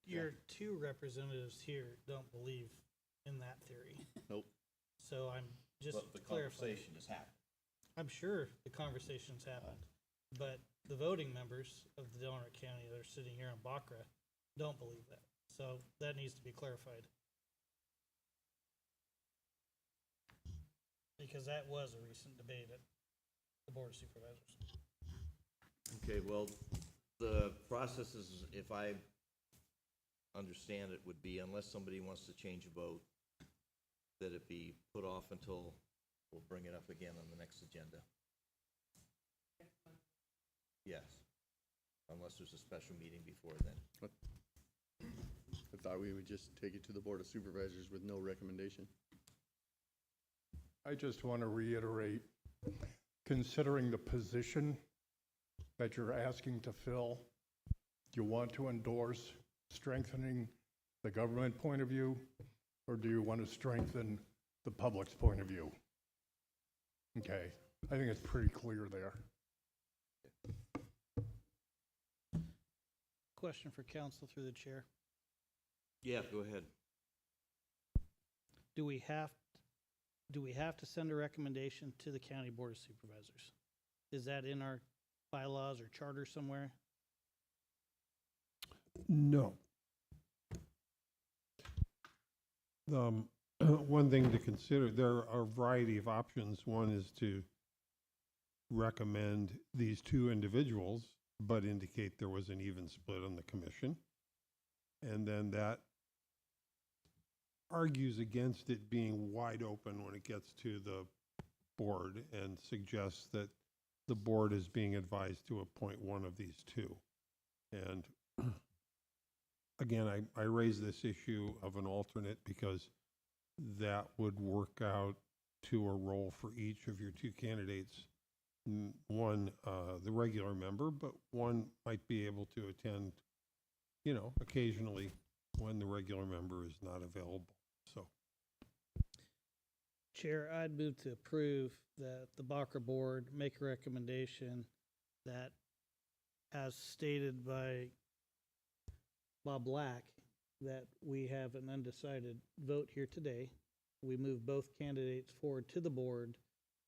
C: Your two representatives here don't believe in that theory.
D: Nope.
C: So I'm just
A: But the
C: clarifying.
A: conversation has happened.
C: I'm sure the conversations happened, but the voting members of the Delaware County that are sitting here on BCRAA don't believe that. So that needs to be clarified. Because that was a recent debate at the Board of Supervisors.
A: Okay, well, the process is, if I understand it, would be unless somebody wants to change a vote, that it be put off until we'll bring it up again on the next agenda. Yes, unless there's a special meeting before then.
D: I thought we would just take it to the Board of Supervisors with no recommendation.
M: I just want to reiterate, considering the position that you're asking to fill, do you want to endorse strengthening the government point of view, or do you want to strengthen the public's point of view? Okay, I think it's pretty clear there.
C: Question for council through the chair.
A: Yeah, go ahead.
C: Do we have to send a recommendation to the County Board of Supervisors? Is that in our bylaws or charter somewhere?
M: No.
I: One thing to consider, there are a variety of options. One is to recommend these two individuals, but indicate there was an even split on the commission. And then that argues against it being wide open when it gets to the board and suggests that the board is being advised to appoint one of these two. And again, I raise this issue of an alternate because that would work out to a role for each of your two candidates. One, the regular member, but one might be able to attend, you know, occasionally when the regular member is not available. So,
C: Chair, I'd move to approve that the Bakra Board make a recommendation that, as stated by Bob Black, that we have an undecided vote here today. We move both candidates forward to the board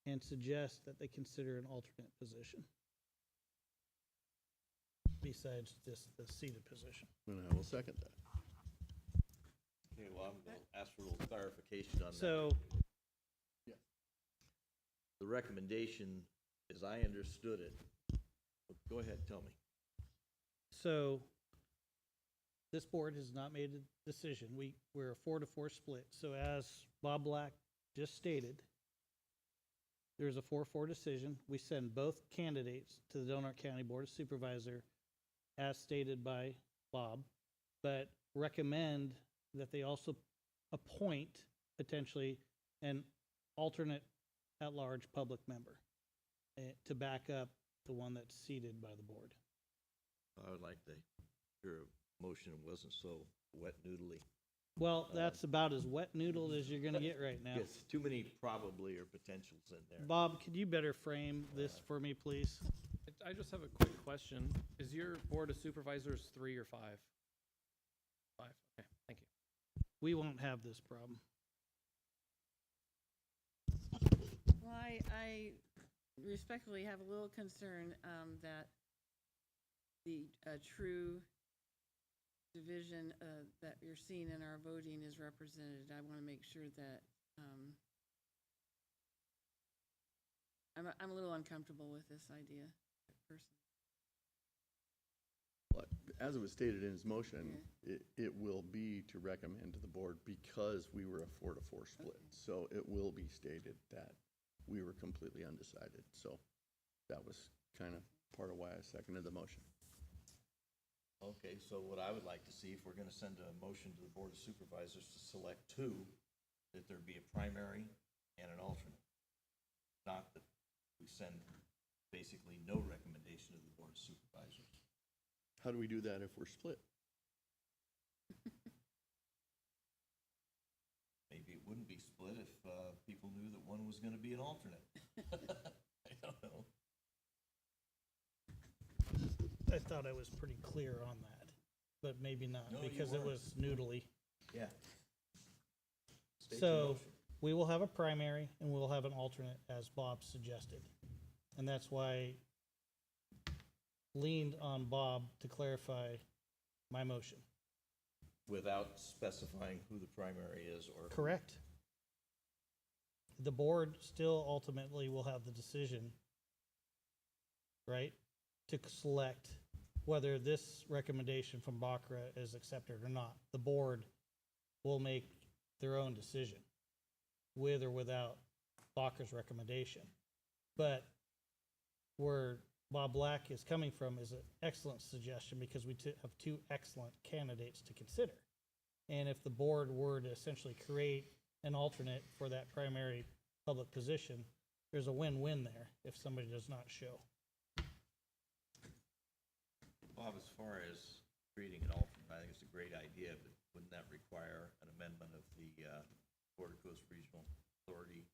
C: and suggest that they consider an alternate position besides this, the seated position.
D: And I will second that.
A: Okay, well, I'm going to ask for a little clarification on that.
C: So,
A: The recommendation, as I understood it, go ahead, tell me.
C: so this board has not made a decision. We're a 4-4 split. So as Bob Black just stated, there's a 4-4 decision. We send both candidates to the Del Norte County Board of Supervisor as stated by Bob, but recommend that they also appoint potentially an alternate at-large public member to back up the one that's seated by the board.
A: I would like to hear a motion that wasn't so wet noodly.
C: Well, that's about as wet noodled as you're gonna get right now.
A: Yes, too many probably or potentials in there.
C: Bob, could you better frame this for me, please?
H: I just have a quick question. Is your board of supervisors 3 or 5? 5, okay, thank you.
C: We won't have this problem.
B: Well, I respectfully have a little concern that the true division that you're seeing in our voting is represented. I want to make sure that I'm a little uncomfortable with this idea personally.
D: But as it was stated in his motion, it will be to recommend to the board because we were a 4-4 split.
B: Okay.
D: So it will be stated that we were completely undecided. So that was kind of part of why I seconded the motion.
A: Okay, so what I would like to see, if we're going to send a motion to the Board of Supervisors to select two, that there be a primary and an alternate. Not that we send basically no recommendation to the Board of Supervisors.
D: How do we do that if we're split?
A: Maybe it wouldn't be split if people knew that one was going to be an alternate. I don't know.
C: I thought I was pretty clear on that, but maybe not,
A: No, you
C: because it
A: weren't.
C: was noodly.
A: Yeah. State your
C: So
A: motion.
C: we will have a primary and we'll have an alternate, as Bob suggested. And that's why I leaned on Bob to clarify my motion.
A: Without specifying who the primary is or.
C: Correct. The board still ultimately will have the decision, right, to select whether this recommendation from BCRAA is accepted or not. The board will make their own decision, with or without BCRAA's recommendation. But where Bob Black is coming from is an excellent suggestion, because we have two excellent candidates to consider. And if the board were to essentially create an alternate for that primary public position, there's a win-win there if somebody does not show.
A: Bob, as far as creating an alternate, I think it's a great idea, but wouldn't that require an amendment of the Border Coast Regional Authority?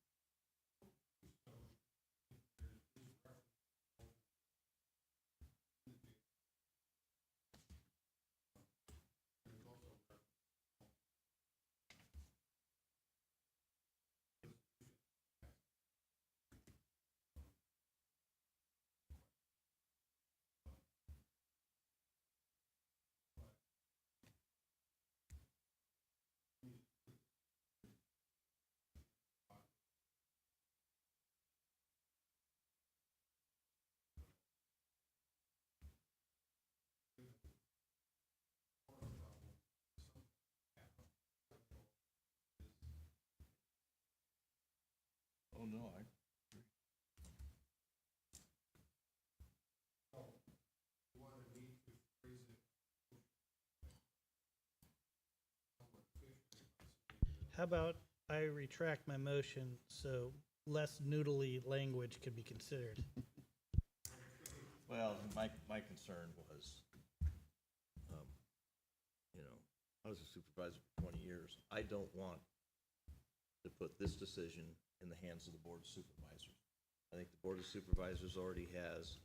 A: No, I.
C: How about I retract my motion so less noodly language could be considered?
A: Well, my concern was, you know, I was a supervisor for 20 years. I don't want to put this decision in the hands of the Board of Supervisors. I think the Board of Supervisors already has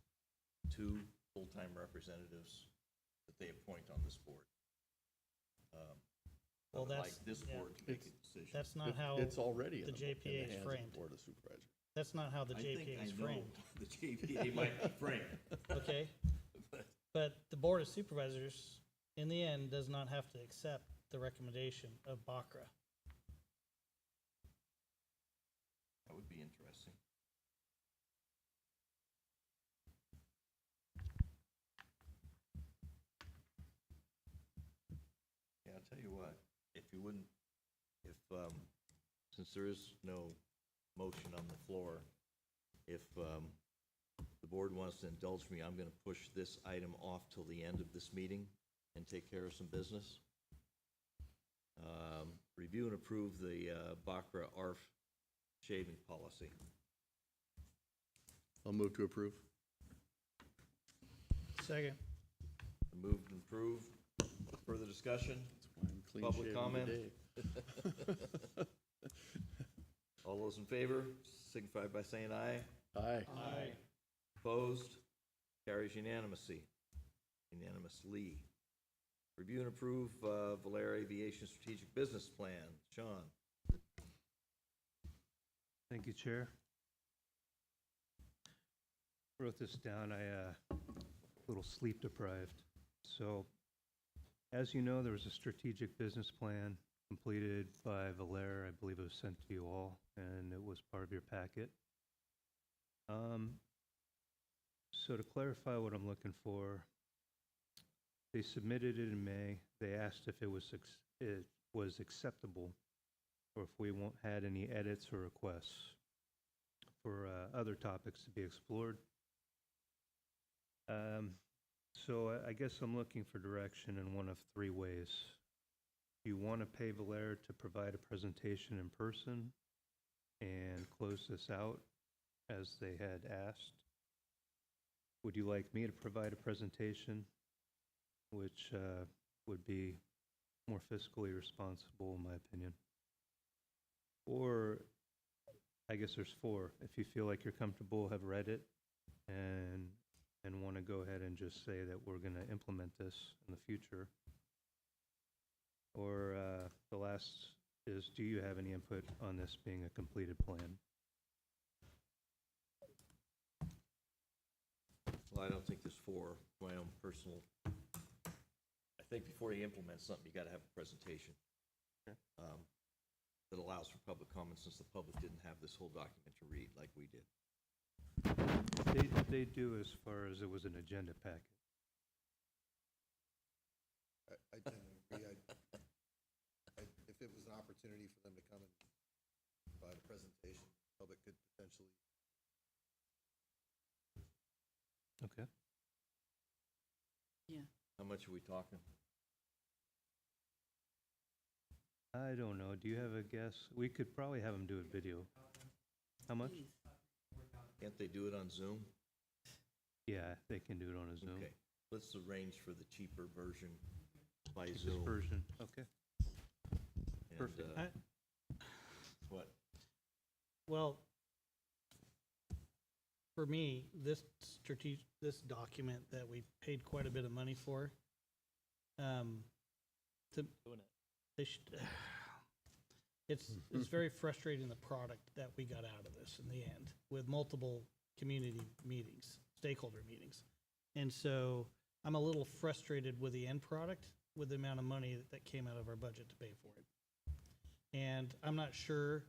A: 2 full-time representatives that they appoint on this board. I
C: Well,
A: would
C: that's-
A: like this
C: yeah.
A: board to make a decision.
C: That's not how
D: It's already
C: the
D: in
C: JPA
D: the
C: is
D: hands of the
C: framed.
D: Board of Supervisors.
C: That's not how the
A: I think
C: JPA
A: I
C: is
A: know
C: framed.
A: the JPA might be framed.
C: Okay? But the Board of Supervisors, in the end, does not have to accept the recommendation of BCRAA.
A: That would be interesting. Yeah, I'll tell you what, if you wouldn't, since there is no motion on the floor, if the board wants to indulge me, I'm gonna push this item off till the end of this meeting and take care of some business. Review and approve the BCRAA ARF shaving policy.
D: I'll move to approve.
C: Second.
A: Moved and approved. Further discussion?
D: That's why I'm clean
A: Public
D: shaven
A: comment?
D: today.
A: All those in favor signify by saying aye.
D: Aye.
C: Aye.
A: Opposed? Carries unanimously. Review and approve Valera Aviation Strategic Business Plan. Sean?
E: Thank you, Chair. Wrote this down, a little sleep deprived. So, as you know, there was a strategic business plan completed by Valera. I believe it was sent to you all, and it was part of your packet. So to clarify what I'm looking for, they submitted it in May. They asked if it was acceptable, or if we won't had any edits or requests for other topics to be explored. So I guess I'm looking for direction in one of 3 ways. Do you want to pay Valera to provide a presentation in person and close this out as they had asked? Would you like me to provide a presentation, which would be more fiscally responsible, in my opinion? Or, I guess there's 4. If you feel like you're comfortable, have read it, and want to go ahead and just say that we're going to implement this in the future. Or the last is, do you have any input on this being a completed plan?
A: Well, I don't think there's 4. My own personal, I think before you implement something, you gotta have a presentation. That allows for public comment, since the public didn't have this whole document to read like we did.
E: They do, as far as it was an agenda packet.
J: I tend to agree. If it was an opportunity for them to come and provide a presentation, the public could potentially.
E: Okay.
B: Yeah.
A: How much are we talking?
E: I don't know. Do you have a guess? We could probably have them do a video. How much?
B: Please.
A: Can't they do it on Zoom?
E: Yeah, they can do it on a Zoom.
A: Okay, let's arrange for the cheaper version by
E: Cheapest
A: Zoom.
E: version. Okay.
A: And,
E: Perfect.
A: what?
C: Well, for me, this document that we paid quite a bit of money for, it's very frustrating, the product that we got out of this in the end, with multiple community meetings, stakeholder meetings. And so I'm a little frustrated with the end product, with the amount of money that came out of our budget to pay for it. And I'm not sure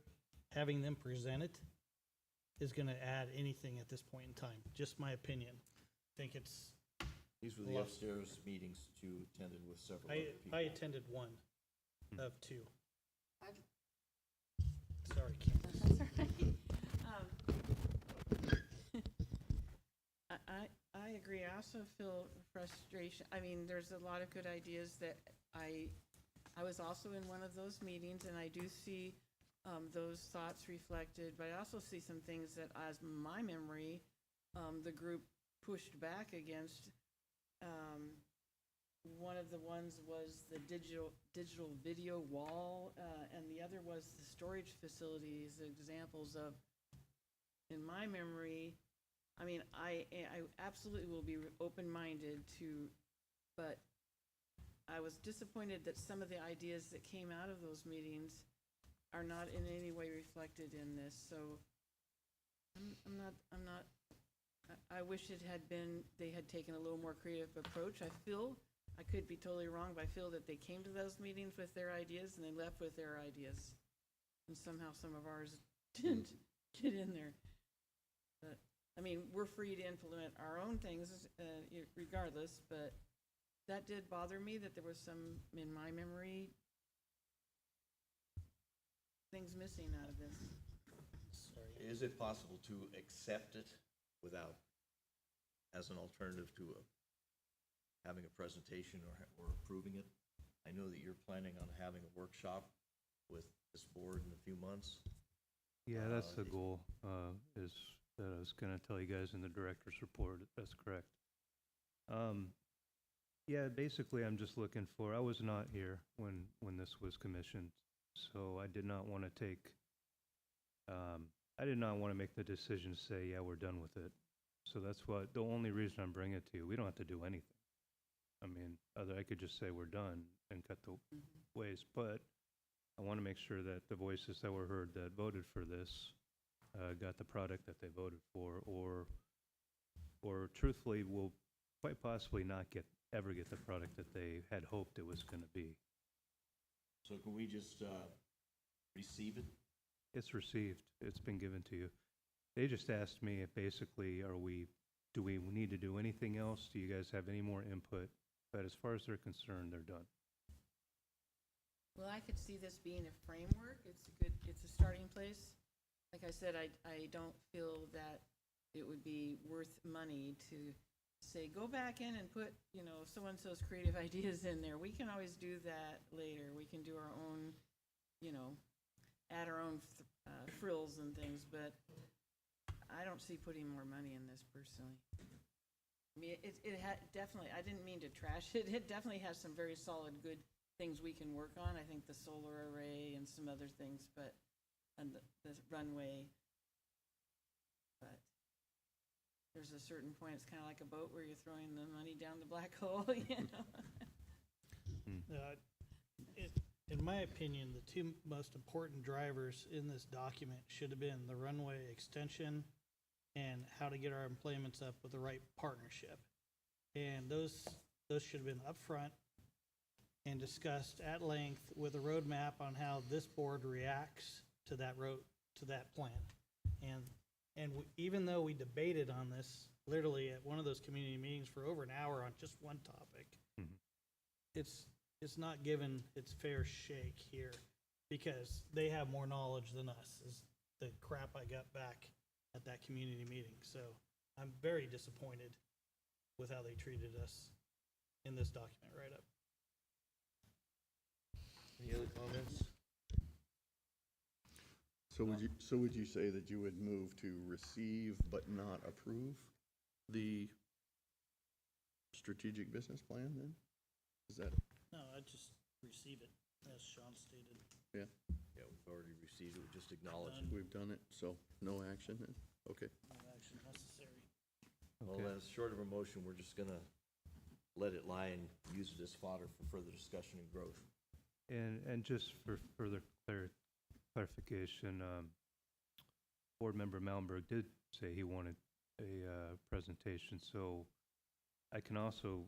C: having them present it is gonna add anything at this point in time, just my opinion. I think it's,
A: These were the upstairs meetings that you attended with several other people.
C: I attended 1 of 2.
N: I've-
C: Sorry, Candace.
N: That's all right.
B: I agree. I also feel frustration. I mean, there's a lot of good ideas that I was also in one of those meetings, and I do see those thoughts reflected, but I also see some things that, as my memory, the group pushed back against. One of the ones was the digital video wall, and the other was the storage facilities, examples of, in my memory, I mean, I absolutely will be open-minded to, but I was disappointed that some of the ideas that came out of those meetings are not in any way reflected in this, so I wish it had been, they had taken a little more creative approach. I could be totally wrong, but I feel that they came to those meetings with their ideas and they left with their ideas. And somehow some of ours didn't get in there. But, I mean, we're free to implement our own things regardless, but that did bother me that there was some, in my memory, things missing out of this.
C: Sorry.
A: Is it possible to accept it without, as an alternative to having a presentation or approving it? I know that you're planning on having a workshop with this board in a few months.
E: Yeah, that's the goal, is that I was gonna tell you guys in the director's report. That's correct. Yeah, basically, I'm just looking for, I was not here when this was commissioned, so I did not want to take, I did not want to make the decision to say, yeah, we're done with it. So that's what, the only reason I'm bringing it to you. We don't have to do anything. I mean, I could just say we're done and cut the waste, but I want to make sure that the voices that were heard that voted for this got the product that they voted for, or truthfully will quite possibly not ever get the product that they had hoped it was going to be.
A: So can we just receive it?
E: It's received. It's been given to you. They just asked me if basically, do we need to do anything else? Do you guys have any more input? But as far as they're concerned, they're done.
B: Well, I could see this being a framework. It's a starting place. Like I said, I don't feel that it would be worth money to say, go back in and put, so-and-so's creative ideas in there. We can always do that later. We can do our own, add our own frills and things, but I don't see putting more money in this personally. I mean, it had definitely, I didn't mean to trash it. It definitely has some very solid, good things we can work on. I think the solar array and some other things, and the runway. But there's a certain point, it's kind of like a boat where you're throwing the money down the black hole,
C: In my opinion, the two most important drivers in this document should have been the runway extension and how to get our employments up with the right partnership. And those should have been upfront and discussed at length with a roadmap on how this board reacts to that plan. And even though we debated on this literally at one of those community meetings for over an hour on just one topic, it's not given its fair shake here because they have more knowledge than us, is the crap I got back at that community meeting. So I'm very disappointed with how they treated us in this document write-up.
A: Any other comments?
D: So would you say that you would move to receive but not approve the strategic business plan then? Is that?
C: No, I just receive it, as Sean stated.
D: Yeah.
A: Yeah, we've already received it, we just acknowledge it.
D: We've done it, so no action then? Okay.
C: No action necessary.
A: Well,
E: Okay.
A: as short of a motion, we're just gonna let it lie and use it as fodder for further discussion and growth.
E: And just for further clarification, Board Member Malmberg did say he wanted a presentation, so I can also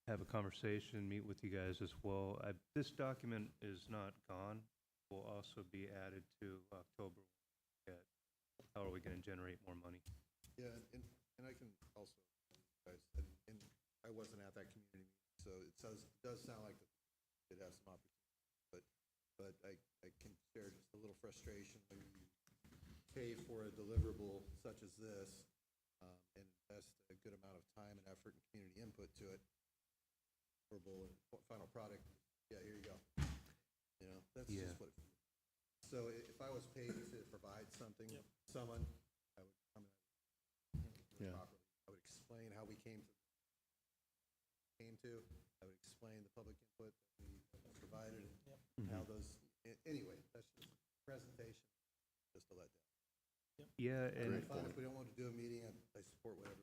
E: have a conversation, meet with you guys as well. This document is not gone. Will also be added to October. How are we going to generate more money?
J: Yeah, and I can also, guys, and I wasn't at that community meeting, so it does sound like it has some opportunity, but I can share just a little frustration when you pay for a deliverable such as this, and invest a good amount of time and effort and community input to it. And final product, yeah, here you go. You know, that's
E: Yeah.
J: just what. So if I was paid to provide something, someone, I would come in
D: Yeah.
J: properly. I would explain how we came to. I would explain the public input that we provided and how those. Anyway, that's just presentation, just to let down.
E: Yeah, and
J: Fine, if we don't want to do a meeting, I support whatever.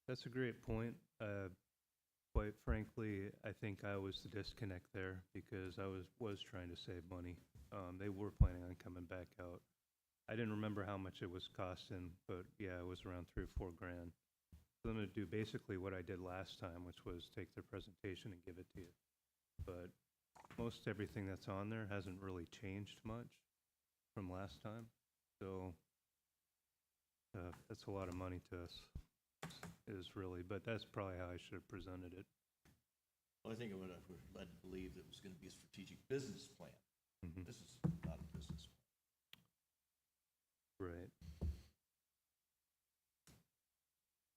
E: that's a great point. Quite frankly, I think I was the disconnect there because I was trying to save money. They were planning on coming back out. I didn't remember how much it was costing, but yeah, it was around $3 or $4 grand. So I'm going to do basically what I did last time, which was take their presentation and give it to you. But most everything that's on there hasn't really changed much from last time. So that's a lot of money to us, is really, but that's probably how I should have presented it.
A: Well, I think it would have led to believe that it was going to be a strategic business plan.
E: Mhm.
A: This is not a business plan.
E: Right.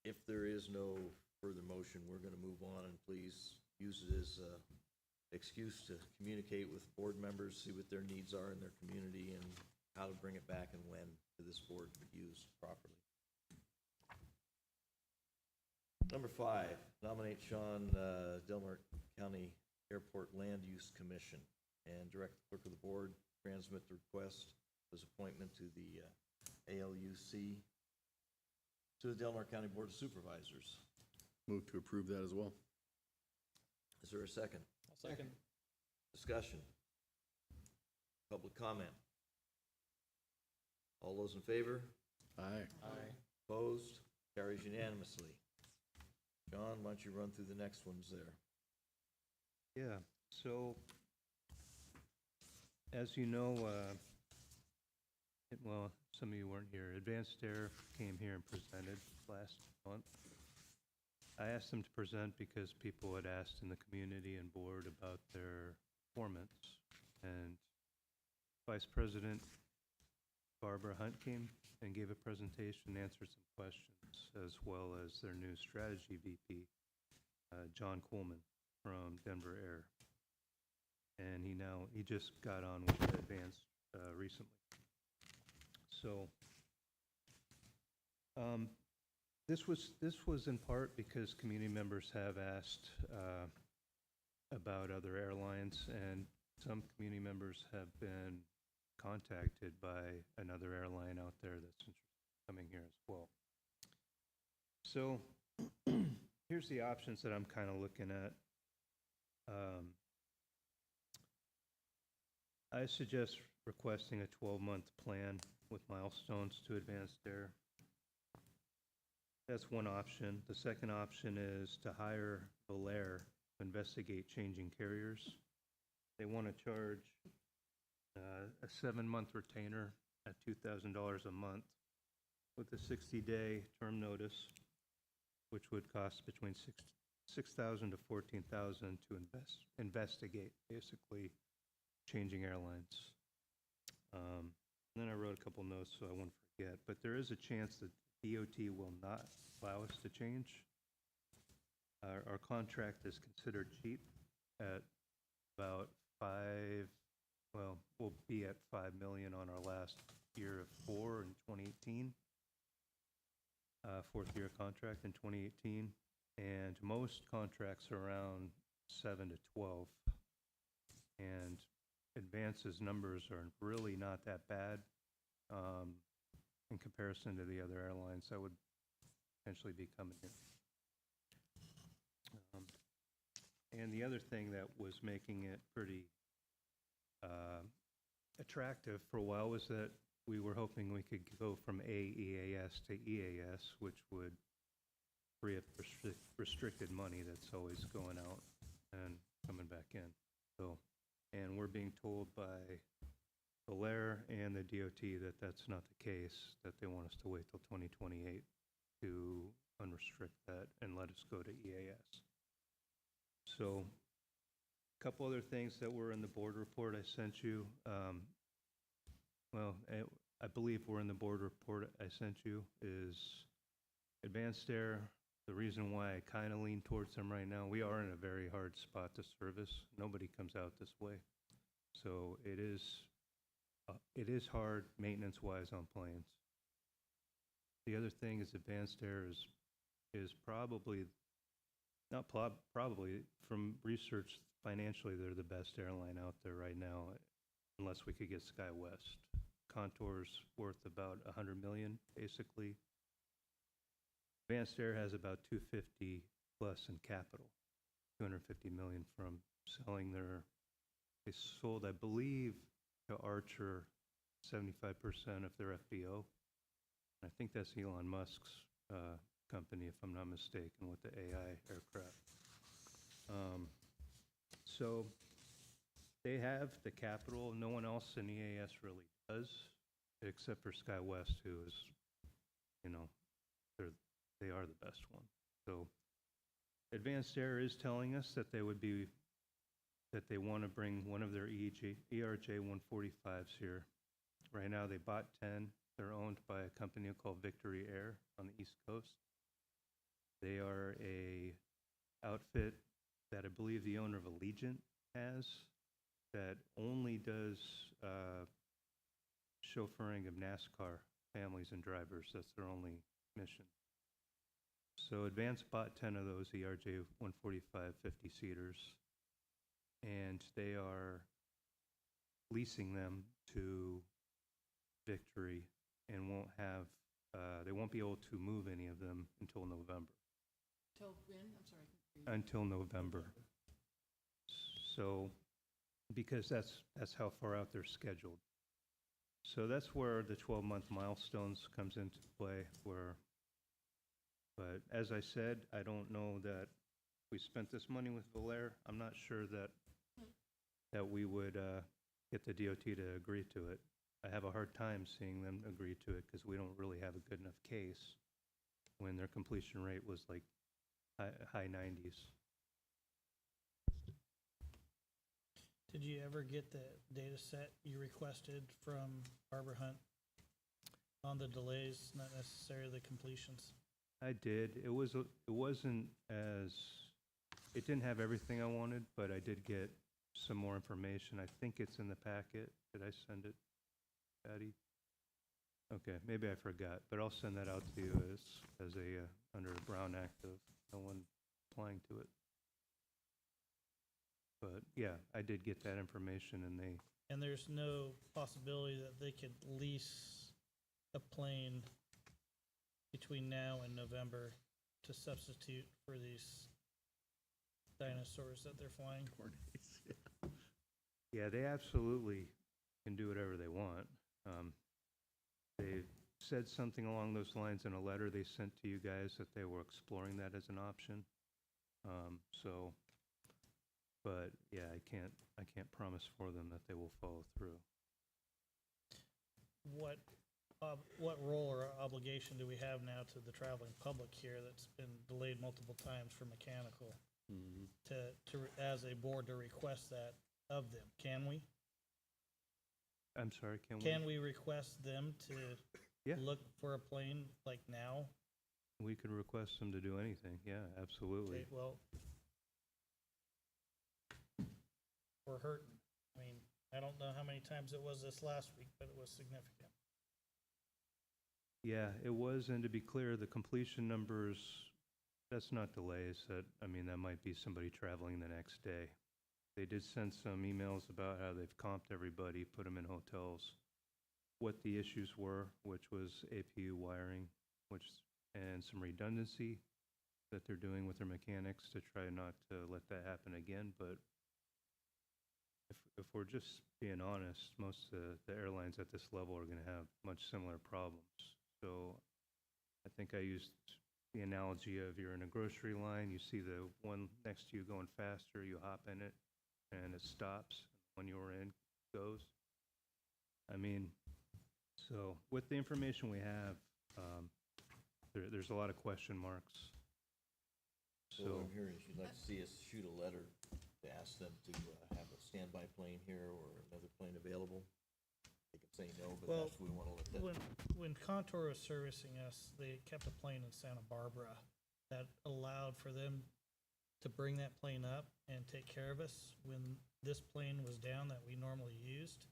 A: If there is no further motion, we're going to move on, and please use it as an excuse to communicate with board members, see what their needs are in their community, and how to bring it back and when to this board to be used properly. Number 5, nominate Sean Delmar County Airport Land Use Commission and direct the clerk of the board transmit the request of his appointment to the ALUC to the Delmar County Board of Supervisors.
D: Move to approve that as well.
A: Is there a second?
C: I'll second.
A: Discussion? Public comment? All those in favor?
D: Aye.
C: Aye.
A: Opposed? Carries unanimously. John, why don't you run through the next ones there?
E: Yeah, so, as you know, well, some of you weren't here. Advanced Air came here and presented last month. I asked them to present because people had asked in the community and board about their performance. And Vice President Barbara Hunt came and gave a presentation, answered some questions, as well as their new strategy VP, John Coleman from Denver Air. And he just got on with the Advanced recently. So this was in part because community members have asked about other airlines, and some community members have been contacted by another airline out there that's interested in coming here as well. So here's the options that I'm kind of looking at. I suggest requesting a 12-month plan with milestones to Advanced Air. That's one option. The second option is to hire Belair to investigate changing carriers. They want to charge a 7-month retainer at $2,000 a month with a 60-day term notice, which would cost between $6,000 to $14,000 to investigate, basically changing airlines. Then I wrote a couple notes so I won't forget, but there is a chance that DOT will not allow us to change. Our contract is considered cheap at about we'll be at $5 million on our last year of 4 in 2018. Fourth year contract in 2018, and most contracts are around 7 to 12. And Advance's numbers are really not that bad in comparison to the other airlines that would potentially be coming here. And the other thing that was making it pretty attractive for a while was that we were hoping we could go from AEAS to EAS, which would free up restricted money that's always going out and coming back in. So, and we're being told by Belair and the DOT that that's not the case, that they want us to wait till 2028 to unrestrict that and let us go to EAS. So, a couple other things that were in the board report I sent you. I believe were in the board report I sent you, is Advanced Air. The reason why I kind of lean towards them right now, we are in a very hard spot to service. Nobody comes out this way. So it is hard maintenance-wise on planes. The other thing is Advanced Air is probably, not probably, from research, financially, they're the best airline out there right now, unless we could get SkyWest. Contour's worth about $100 million, basically. Advanced Air has about 250 plus in capital, 250 million from selling they sold, I believe, to Archer 75% of their FBO. I think that's Elon Musk's company, if I'm not mistaken, with the AI aircraft. So they have the capital. No one else in EAS really does, except for SkyWest, who is, they are the best one. So Advanced Air is telling us that they want to bring one of their ERJ 145s here. Right now they bought 10. They're owned by a company called Victory Air on the East Coast. They are a outfit that I believe the owner of Allegiant has, that only does chauffeuring of NASCAR families and drivers. That's their only mission. So Advance bought 10 of those ERJ 145 50-seaters, and they are leasing them to Victory, and they won't be able to move any of them until November.
B: Till when? I'm sorry.
E: Until November. So, because that's how far out they're scheduled. So that's where the 12-month milestones comes into play. But as I said, I don't know that we spent this money with Valair. I'm not sure that we would get the DOT to agree to it. I have a hard time seeing them agree to it because we don't really have a good enough case when their completion rate was like high 90s.
C: Did you ever get the data set you requested from Barbara Hunt on the delays, not necessarily the completions?
E: I did. It wasn't as, it didn't have everything I wanted, but I did get some more information. I think it's in the packet. Did I send it, Patty? Okay, maybe I forgot, but I'll send that out to you as a under a Brown Act of no one applying to it. But yeah, I did get that information,
C: And there's no possibility that they could lease a plane between now and November to substitute for these dinosaurs that they're flying?
E: yeah, they absolutely can do whatever they want. They said something along those lines in a letter they sent to you guys that they were exploring that as an option. But yeah, I can't promise for them that they will follow through.
C: What role or obligation do we have now to the traveling public here that's been delayed multiple times for mechanical? To as a board to request that of them? Can we?
E: I'm sorry,
C: Can we request them to look for a plane like now?
E: We could request them to do anything. Yeah, absolutely.
C: Okay, well, we're hurting. I mean, I don't know how many times it was this last week, but it was significant.
E: Yeah, it was, and to be clear, the completion numbers, that's not delays. That might be somebody traveling the next day. They did send some emails about how they've comped everybody, put them in hotels, what the issues were, which was APU wiring, and some redundancy that they're doing with their mechanics to try not to let that happen again. But if we're just being honest, most of the airlines at this level are going to have much similar problems. So I think I used the analogy of you're in a grocery line, you see the one next to you going faster, you hop in it, and it stops. When you're in, goes. So with the information we have, there's a lot of question marks.
A: So what I'm hearing is you'd like to see us shoot a letter to ask them to have a standby plane here or another plane available. They can say no, but
C: Well,
A: that's, we want to let that.
C: when Contour was servicing us, they kept a plane in Santa Barbara that allowed for them to bring that plane up and take care of us when this plane was down that we normally used.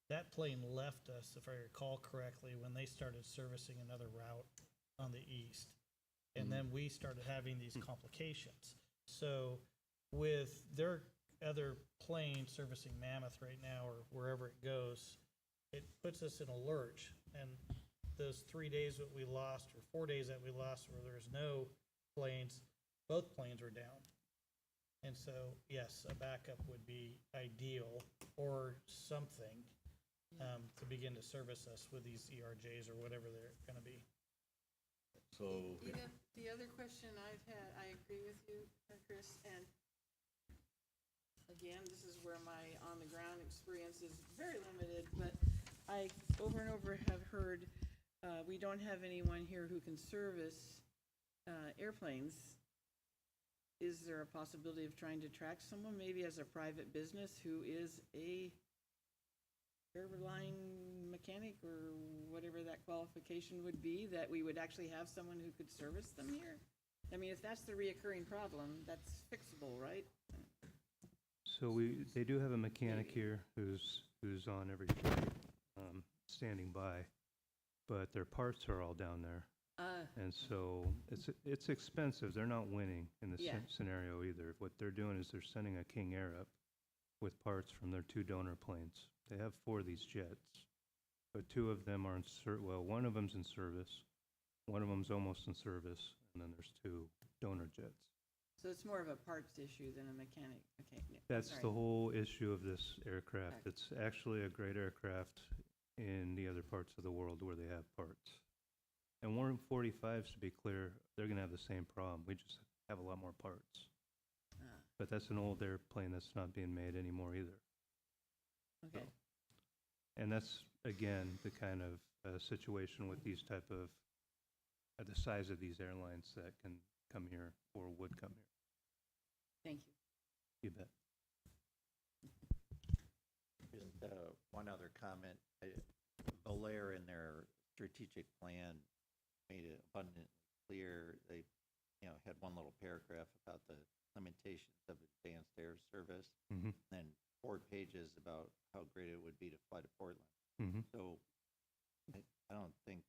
C: That plane left us, if I recall correctly, when they started servicing another route on the east. And then we started having these complications. So with their other plane servicing Mammoth right now or wherever it goes, it puts us in a lurch. And those 3 days that we lost, or 4 days that we lost, where there's no planes, both planes were down. And so, yes, a backup would be ideal, or something, to begin to service us with these ERJs or whatever they're gonna be.
A: So,
B: The other question I've had, I agree with you, Chris, and again, this is where my on-the-ground experience is very limited, but I over and over have heard, we don't have anyone here who can service airplanes. Is there a possibility of trying to track someone, maybe as a private business, who is a airline mechanic or whatever that qualification would be, that we would actually have someone who could service them here? I mean, if that's the reoccurring problem, that's fixable, right?
E: So they do have a mechanic here who's on every flight, standing by, but their parts are all down there. And so it's expensive. They're not winning in this scenario either. What they're doing is they're sending a King Air up with parts from their 2 donor planes. They have 4 of these jets, but 2 of them are in well, one of them's in service, one of them's almost in service, and then there's 2 donor jets.
B: So it's more of a parts issue than a mechanic. Okay. Yeah,
E: That's
B: sorry.
E: the whole issue of this aircraft. It's actually a great aircraft in the other parts of the world where they have parts. And 145s, to be clear, they're going to have the same problem. We just have a lot more parts. But that's an old airplane that's not being made anymore either.
B: Okay.
E: So, and that's, again, the kind of situation with these type of, the size of these airlines that can come here or would come here.
B: Thank you.
E: You bet.
L: Just one other comment. Belair in their strategic plan made it abundantly clear. They, had one little paragraph about the limitations of advanced air service,
E: Mm-hmm.
L: and 4 pages about how great it would be to fly to Portland.
E: Mm-hmm.
L: So I don't think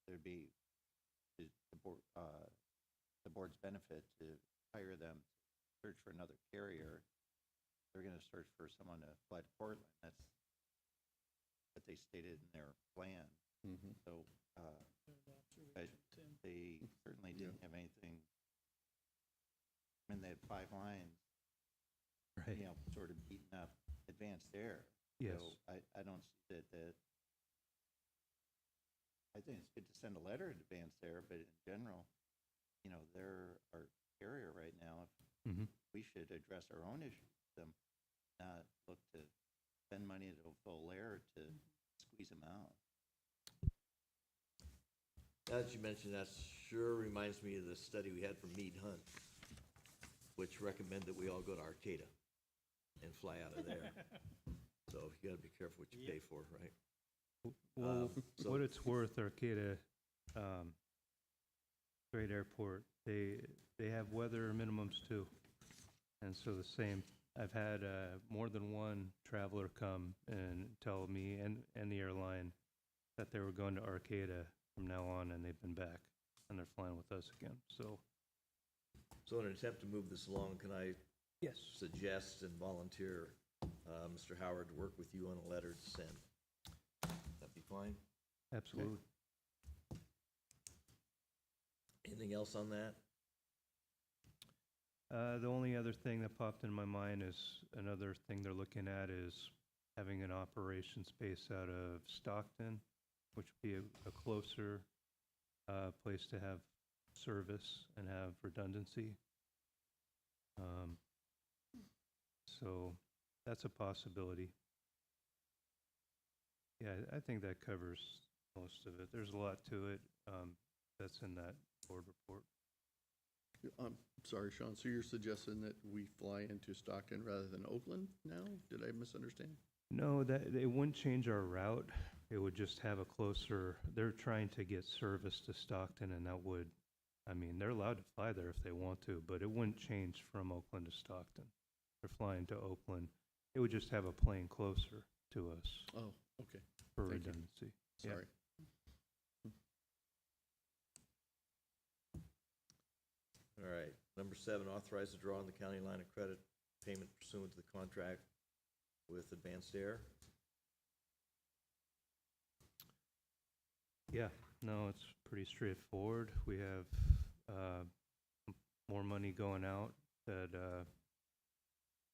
L: there'd be the board's benefit to hire them to search for another carrier. They're going to search for someone to fly to Portland. That's what they stated in their plan.
D: Mm-hmm.
L: So they certainly didn't have anything. I mean, they had 5 lines,
E: Right.
L: sort of beating up advanced air.
E: Yes.
L: So I don't see that. I think it's good to send a letter to advanced air, but in general, they're our carrier right now.
E: Mm-hmm.
L: We should address our own issues with them, not look to spend money to Belair to squeeze them out.
A: as you mentioned, that sure reminds me of the study we had from Meade Hunt, which recommended that we all go to Arcata and fly out of there. So you gotta be careful what you pay for, right?
E: Well,
A: so-
E: what it's worth, Arcata, great airport, they have weather minimums too. And so the same, I've had more than one traveler come and tell me and the airline that they were going to Arcata from now on, and they've been back, and they're flying with us again, so.
A: So in an attempt to move this along, can I
E: Yes.
A: suggest and volunteer Mr. Howard to work with you on a letter to send? That'd be fine?
E: Absolutely.
A: Anything else on that?
E: The only other thing that popped in my mind is another thing they're looking at is having an operations base out of Stockton, which would be a closer place to have service and have redundancy. So that's a possibility. Yeah, I think that covers most of it. There's a lot to it that's in that board report.
D: I'm sorry, Sean, so you're suggesting that we fly into Stockton rather than Oakland now? Did I misunderstand?
E: No, that it wouldn't change our route. It would just have a closer, they're trying to get service to Stockton, and that would, I mean, they're allowed to fly there if they want to, but it wouldn't change from Oakland to Stockton. They're flying to Oakland. It would just have a plane closer to us
D: Oh, okay,
E: for
D: Thank you.
E: redundancy. Yeah.
D: sorry.
A: All right. Number 7, authorize the draw on the county line of credit payment pursuant to the contract with Advanced Air.
E: Yeah, no, it's pretty straightforward. We have more money going out that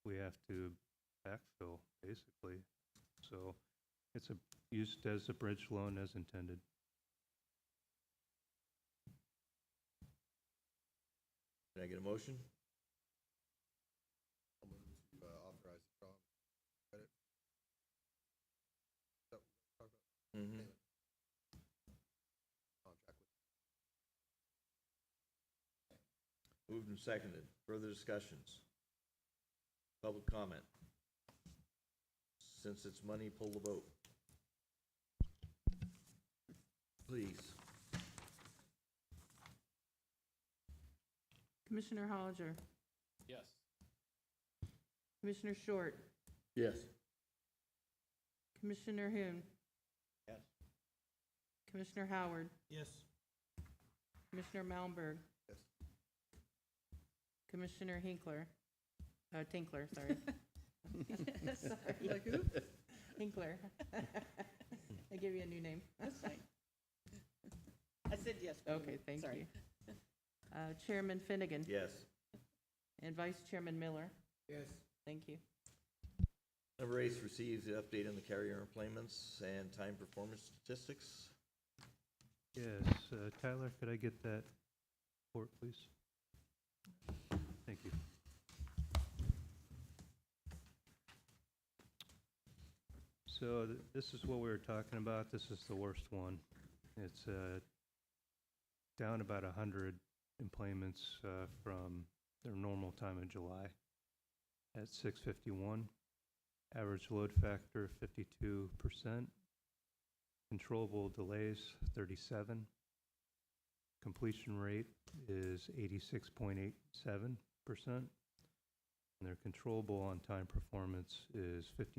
E: we have to backfill, basically. So it's used as a bridge loan as intended.
A: Can I get a motion?
J: I'll move to authorize the draw credit. Is that what we're talking about?
A: Mm-hmm.
J: Payment. Contract with.
A: Moved and seconded. Further discussions? Public comment? Since it's money, pull the vote. Please.
B: Commissioner Hollinger,
H: Yes.
B: Commissioner Short,
D: Yes.
B: Commissioner Hume,
L: Yes.
B: Commissioner Howard,
C: Yes.
B: Commissioner Malmberg,
J: Yes.
B: Commissioner Tinkler, sorry. Sorry.
N: Like who?
B: Tinkler. I give you a new name.
N: That's fine. I said yes.
B: Okay, thank
N: Sorry.
B: you. Chairman Finnegan
A: Yes.
B: and Vice Chairman Miller.
K: Yes.
B: Thank you.
A: Number 8 receives the update on the carrier employments and time performance statistics.
E: Yes, Tyler, could I get that report, please? Thank you. So this is what we were talking about. This is the worst one. It's down about 100 employments from their normal time in July at 651. Average load factor 52%. Controllable delays 37. Completion rate is 86.87%. And their controllable on-time performance is 57%.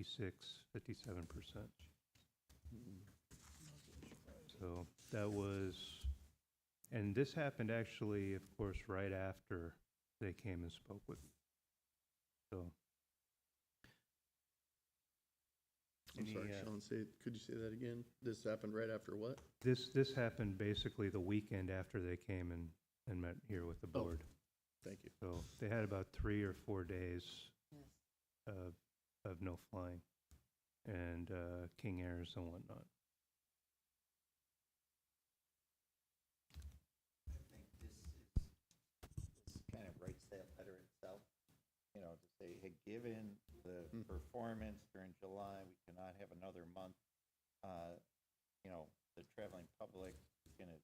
E: So that was, and this happened actually, of course, right after they came and spoke with me. So.
D: I'm sorry, Sean, could you say that again? This happened right after what?
E: This happened basically the weekend after they came and met here with the board.
D: Thank you.
E: So they had about 3 or 4 days
N: Yes.
E: of no flying and King Airs and whatnot.
L: I think this kind of writes that letter itself, you know, to say, hey, given the performance during July, we cannot have another month. You know, the traveling public is going to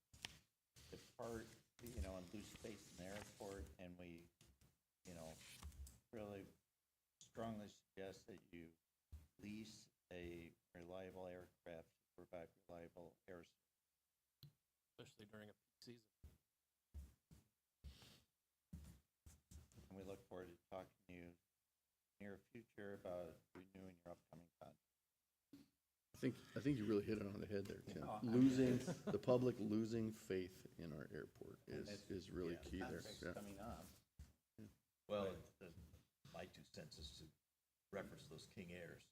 L: depart, you know, and lose space in the airport, and we, you know, really strongly suggest that you lease a reliable aircraft to provide reliable air service.
H: Especially during a peak season.
L: And we look forward to talking to you near future about renewing your upcoming contract.
D: I think you really hit it on the head there, Tim.
L: No, I mean,
D: Losing, the public losing faith in our airport is really key there.
L: Contract's
D: Yeah.
L: coming up.
A: Well, my 2 cents is to reference those King Airs.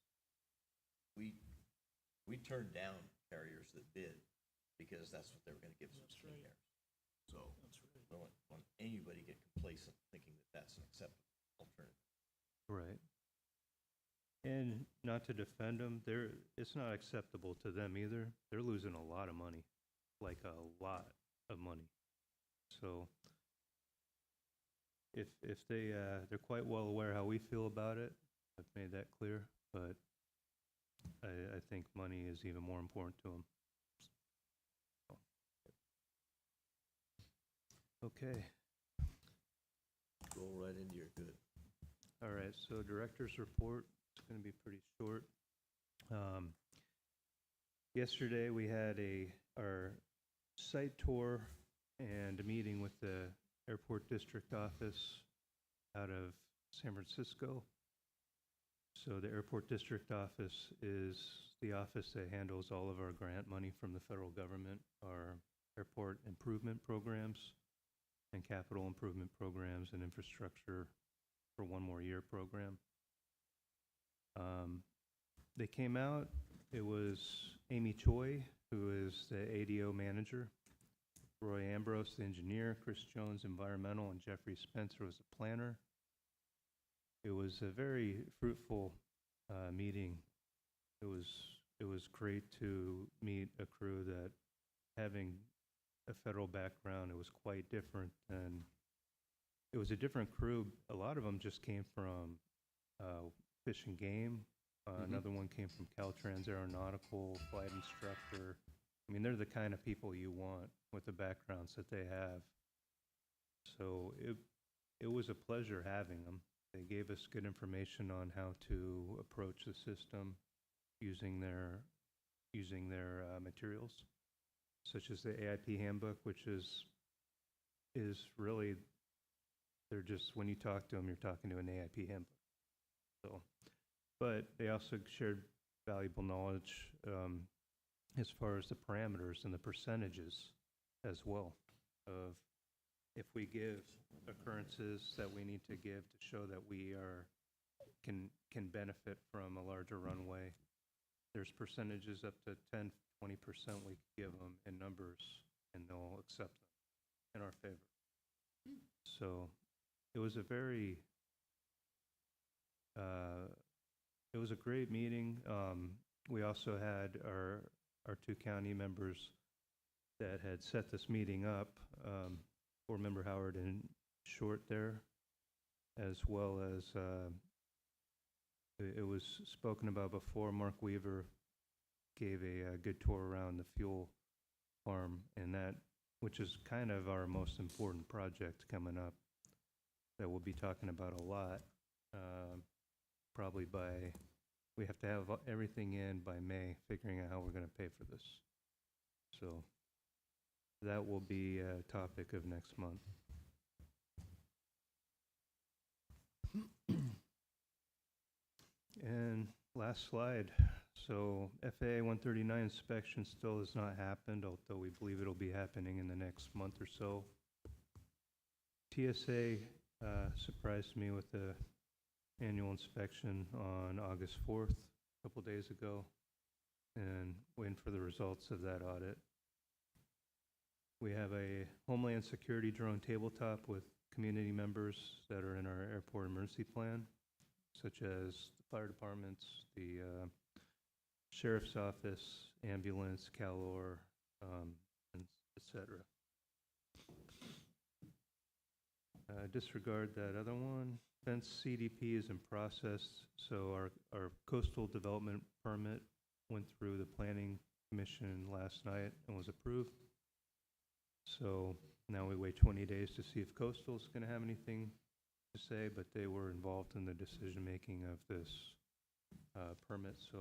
A: We turned down carriers that bid because that's what they were going to give us was King Airs. So we don't want anybody to get complacent thinking that that's an acceptable alternative.
E: Right. And not to defend them, it's not acceptable to them either. They're losing a lot of money, like a lot of money. So if they're quite well aware how we feel about it, I've made that clear, but I think money is even more important to them. Okay.
A: Roll right into your good.
E: All right, so director's report is going to be pretty short. Yesterday, we had our site tour and a meeting with the airport district office out of San Francisco. So the airport district office is the office that handles all of our grant money from the federal government, our airport improvement programs and capital improvement programs and infrastructure for one more year program. They came out, it was Amy Choi, who is the ADO manager, Roy Ambrose, the engineer, Chris Jones, environmental, and Jeffrey Spencer was the planner. It was a very fruitful meeting. It was great to meet a crew that, having a federal background, it was quite different than, it was a different crew. A lot of them just came from Fish and Game. Another one came from Caltrans Aeronautical, flight instructor. I mean, they're the kind of people you want with the backgrounds that they have. So it was a pleasure having them. They gave us good information on how to approach the system using their materials, such as the AIP handbook, which is really, they're just, when you talk to them, you're talking to an AIP handbook. So, but they also shared valuable knowledge as far as the parameters and the percentages as well of if we give occurrences that we need to give to show that we can benefit from a larger runway. There's percentages up to 10, 20% we could give them in numbers, and they'll accept them in our favor. So it was a very, it was a great meeting. We also had our two county members that had set this meeting up, Board Member Howard and Short there, as well as it was spoken about before. Mark Weaver gave a good tour around the fuel farm, and that, which is kind of our most important project coming up that we'll be talking about a lot. Probably we have to have everything in by May, figuring out how we're going to pay for this. So that will be a topic of next month. And last slide. So FAA 139 inspection still has not happened, although we believe it'll be happening in the next month or so. TSA surprised me with the annual inspection on August 4th, a couple days ago, and waiting for the results of that audit. We have a Homeland Security drone tabletop with community members that are in our airport emergency plan, such as the fire departments, the sheriff's office, ambulance, CalOR, and et cetera. Disregard that other one. Fence CDP is in process, so our coastal development permit went through the Planning Commission last night and was approved. So now we wait 20 days to see if Coastal's going to have anything to say, but they were involved in the decision-making of this permit, so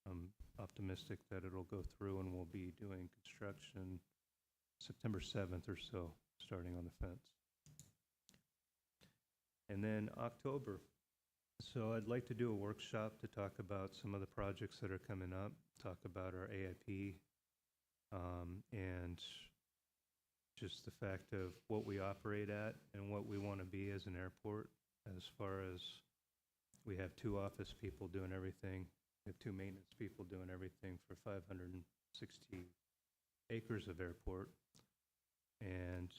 E: I'm optimistic that it'll go through and we'll be doing construction September 7th or so, starting on the fence. And then October. So I'd like to do a workshop to talk about some of the projects that are coming up, talk about our AIP, and just the fact of what we operate at and what we want to be as an airport, as far as we have 2 office people doing everything, we have 2 maintenance people doing everything for 560 acres of airport, and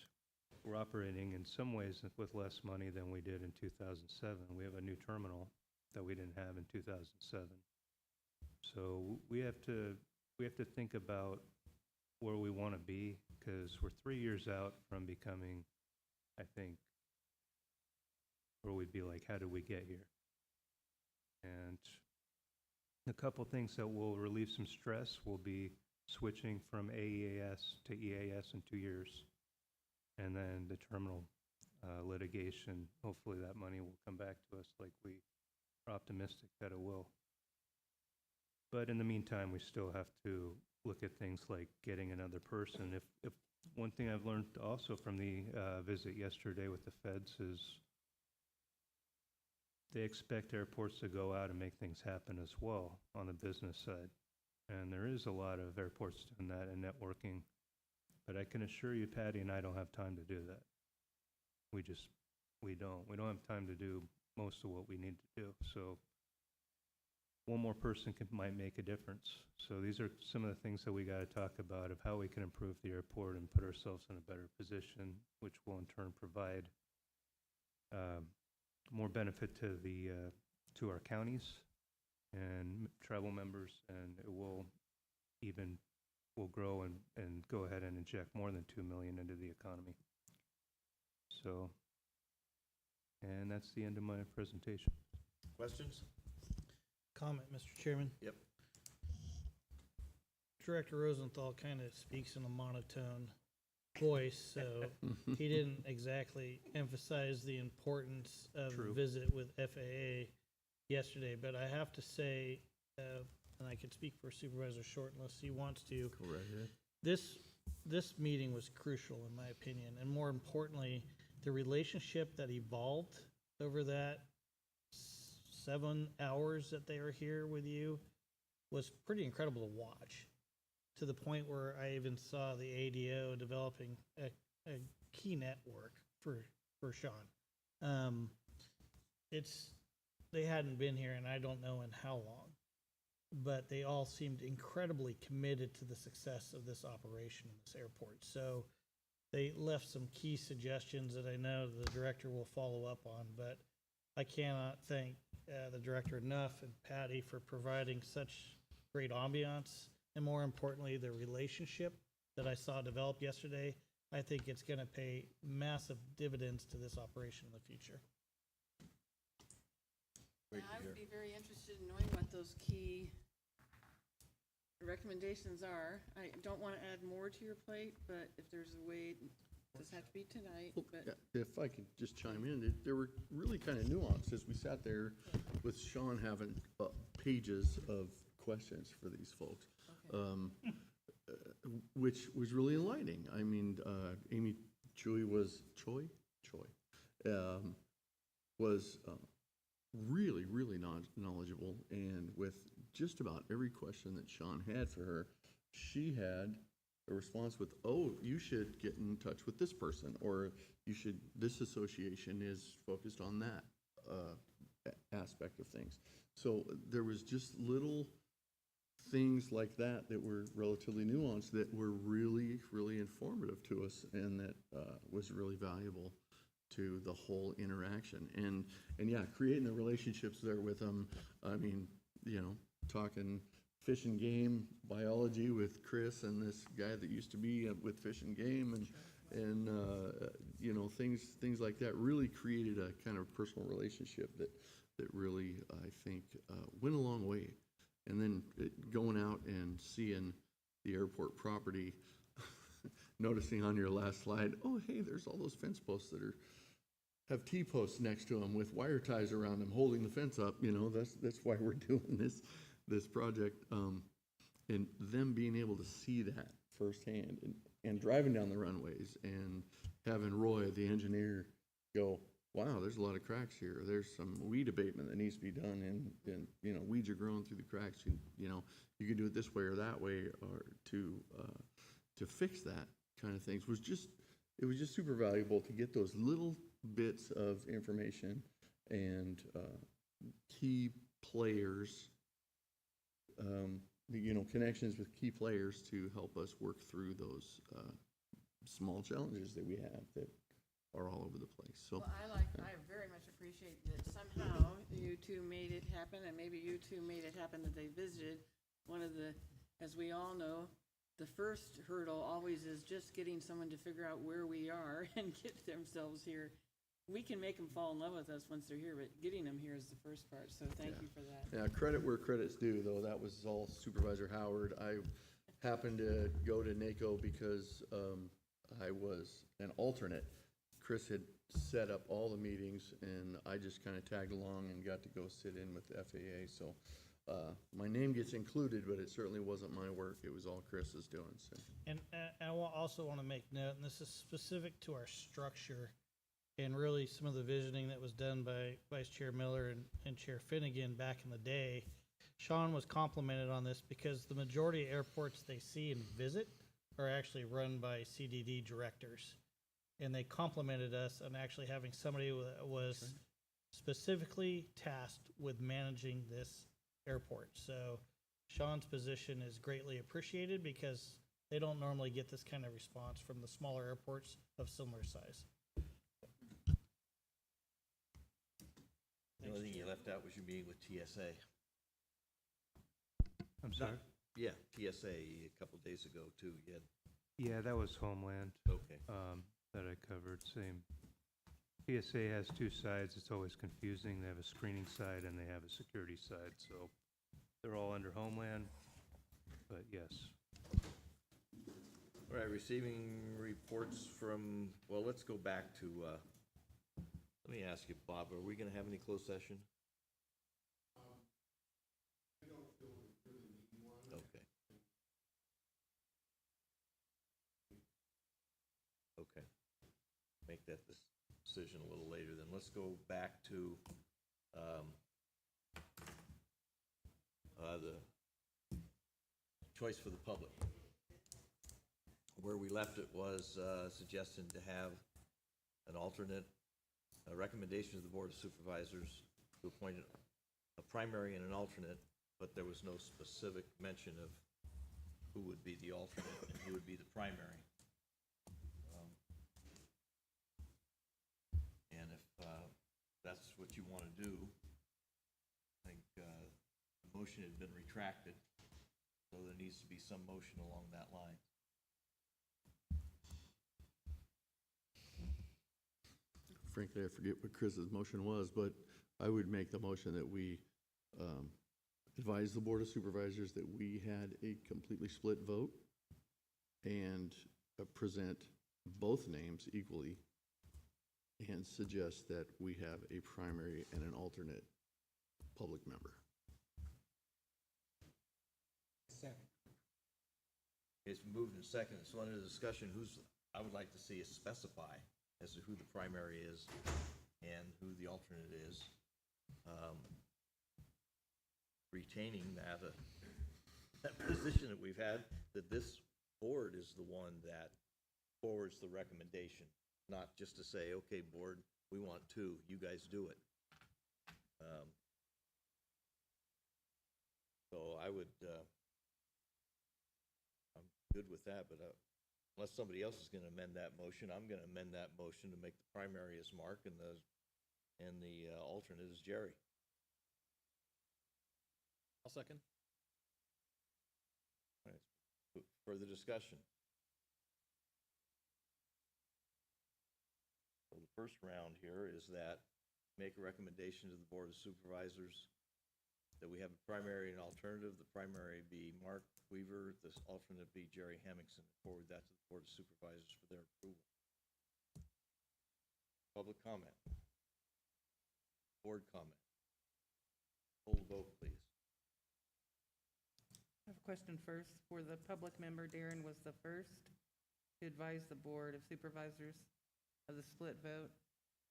E: we're operating in some ways with less money than we did in 2007. We have a new terminal that we didn't have in 2007. So we have to think about where we want to be, because we're 3 years out from becoming, I think, where we'd be like, how did we get here? And a couple things that will relieve some stress will be switching from AEAS to EAS in 2 years. And then the terminal litigation, hopefully that money will come back to us like we are optimistic that it will. But in the meantime, we still have to look at things like getting another person. If one thing I've learned also from the visit yesterday with the feds is they expect airports to go out and make things happen as well on the business side. And there is a lot of airports doing that and networking. But I can assure you, Patty and I don't have time to do that. We don't have time to do most of what we need to do. So one more person might make a difference. So these are some of the things that we got to talk about of how we can improve the airport and put ourselves in a better position, which will in turn provide more benefit to our counties and tribal members, and it will grow and go ahead and inject more than $2 million into the economy. So, and that's the end of my presentation.
A: Questions?
C: Comment, Mr. Chairman.
A: Yep.
C: Director Rosenthal kind of speaks in a monotone voice, so he didn't exactly emphasize the importance of
E: True.
C: the visit with FAA yesterday. But I have to say, and I could speak for Supervisor Short unless he wants to.
A: Go right ahead.
C: This meeting was crucial in my opinion, and more importantly, the relationship that evolved over that 7 hours that they were here with you was pretty incredible to watch, to the point where I even saw the ADO developing a key network for Sean. They hadn't been here, and I don't know in how long, but they all seemed incredibly committed to the success of this operation in this airport. So they left some key suggestions that I know the director will follow up on, but I cannot thank the director enough and Patty for providing such great ambiance, and more importantly, the relationship that I saw develop yesterday. I think it's going to pay massive dividends to this operation in the future.
N: I would be very interested in knowing what those key recommendations are. I don't want to add more to your plate, but if there's a way, it doesn't have to be tonight,
D: Well,
N: but
D: yeah, if I could just chime in, there were really kind of nuances. We sat there with Sean having pages of questions for these folks, which was really enlightening. I mean, Amy Choi was really, really knowledgeable, and with just about every question that Sean had for her, she had a response with, "Oh, you should get in touch with this person," or this association is focused on that aspect of things. So there was just little things like that were relatively nuanced that were really, really informative to us, and that was really valuable to the whole interaction. And yeah, creating the relationships there with them. I mean, talking fish and game biology with Chris and this guy that used to be with Fish and Game, and things like that really created a kind of personal relationship that really, I think, went a long way. And then going out and seeing the airport property, noticing on your last slide, oh, hey, there's all those fence posts that have T-posts next to them with wire ties around them holding the fence up. That's why we're doing this project. And them being able to see that firsthand, and driving down the runways and having Roy, the engineer, go, wow, there's a lot of cracks here. There's some weed abatement that needs to be done, and weeds are growing through the cracks. You can do it this way or that way, or to fix that kind of things. It was just super valuable to get those little bits of information and key players, connections with key players to help us work through those small challenges that we have that are all over the place. So,
N: well, I very much appreciate that somehow you two made it happen, and maybe you two made it happen that they visited. One of the, as we all know, the first hurdle always is just getting someone to figure out where we are and get themselves here. We can make them fall in love with us once they're here, but getting them here is the first part, so thank you for that.
D: yeah, credit where credit's due, though. That was all Supervisor Howard. I happened to go to NACO because I was an alternate. Chris had set up all the meetings, and I just kind of tagged along and got to go sit in with the FAA. So my name gets included, but it certainly wasn't my work. It was all Chris's doing, so.
C: And I also want to make note, and this is specific to our structure, and really some of the visioning that was done by Vice Chair Miller and Chair Finnegan back in the day. Sean was complimented on this because the majority of airports they see and visit are actually run by CDD directors. And they complimented us on actually having somebody that was specifically tasked with managing this airport. So Sean's position is greatly appreciated because they don't normally get this kind of response from the smaller airports of similar size.
A: The only thing you left out was your meeting with TSA.
E: I'm sorry?
A: Yeah, TSA a couple days ago too. You had,
E: Yeah, that was Homeland.
A: okay.
E: That I covered, same. PSA has two sides, it's always confusing, they have a screening side and they have a security side, so they're all under Homeland, but yes.
A: All right, receiving reports from, well, let's go back to, let me ask you, Bob, are we gonna have any closed session? Okay. Okay. Make that decision a little later, then let's go back to, the choice for the public. Where we left it was, suggesting to have an alternate, a recommendation to the Board of Supervisors to appoint a primary and an alternate, but there was no specific mention of who would be the alternate and who would be the primary. And if that's what you want to do, I think the motion had been retracted, so there needs to be some motion along that line.
D: Frankly, I forget what Chris's motion was, but I would make the motion that we advise the Board of Supervisors that we had a completely split vote and present both names equally and suggest that we have a primary and an alternate public member.
K: Second.
A: It's moved and seconded, so under the discussion, I would like to see us specify as to who the primary is and who the alternate is. Retaining that position that we've had, that this board is the one that forwards the recommendation, not just to say, okay, board, we want two, you guys do it. So I would, I'm good with that, but unless somebody else is going to amend that motion, I'm going to amend that motion to make the primary as Mark and the alternate is Jerry.
H: I'll second.
A: All right. Further discussion. So the first round here is that make a recommendation to the Board of Supervisors that we have a primary and alternative. The primary be Mark Weaver, the alternate be Jerry Hemmingson. Forward that to the Board of Supervisors for their approval. Public comment. Board comment. Hold vote, please.
O: I have a question first. For the public member, Darren was the first to advise the Board of Supervisors of the split vote.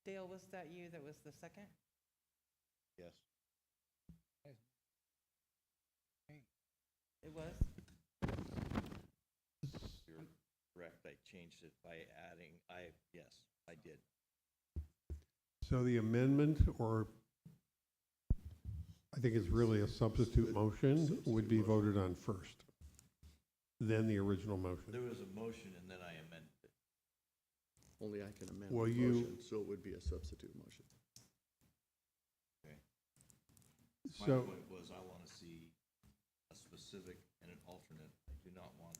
O: Dale, was that you that was the second?
A: Yes.
O: It was?
A: You're correct. I changed it by adding, yes, I did.
I: So the amendment, or I think it's really a substitute motion, would be voted on first, then the original motion.
A: There was a motion and then I amended it.
D: Only I can amend
I: Well,
D: the
I: you-
D: motion, so it would be a substitute motion.
A: Okay. My
I: So,
A: point was I want to see a specific and an alternate. I do not want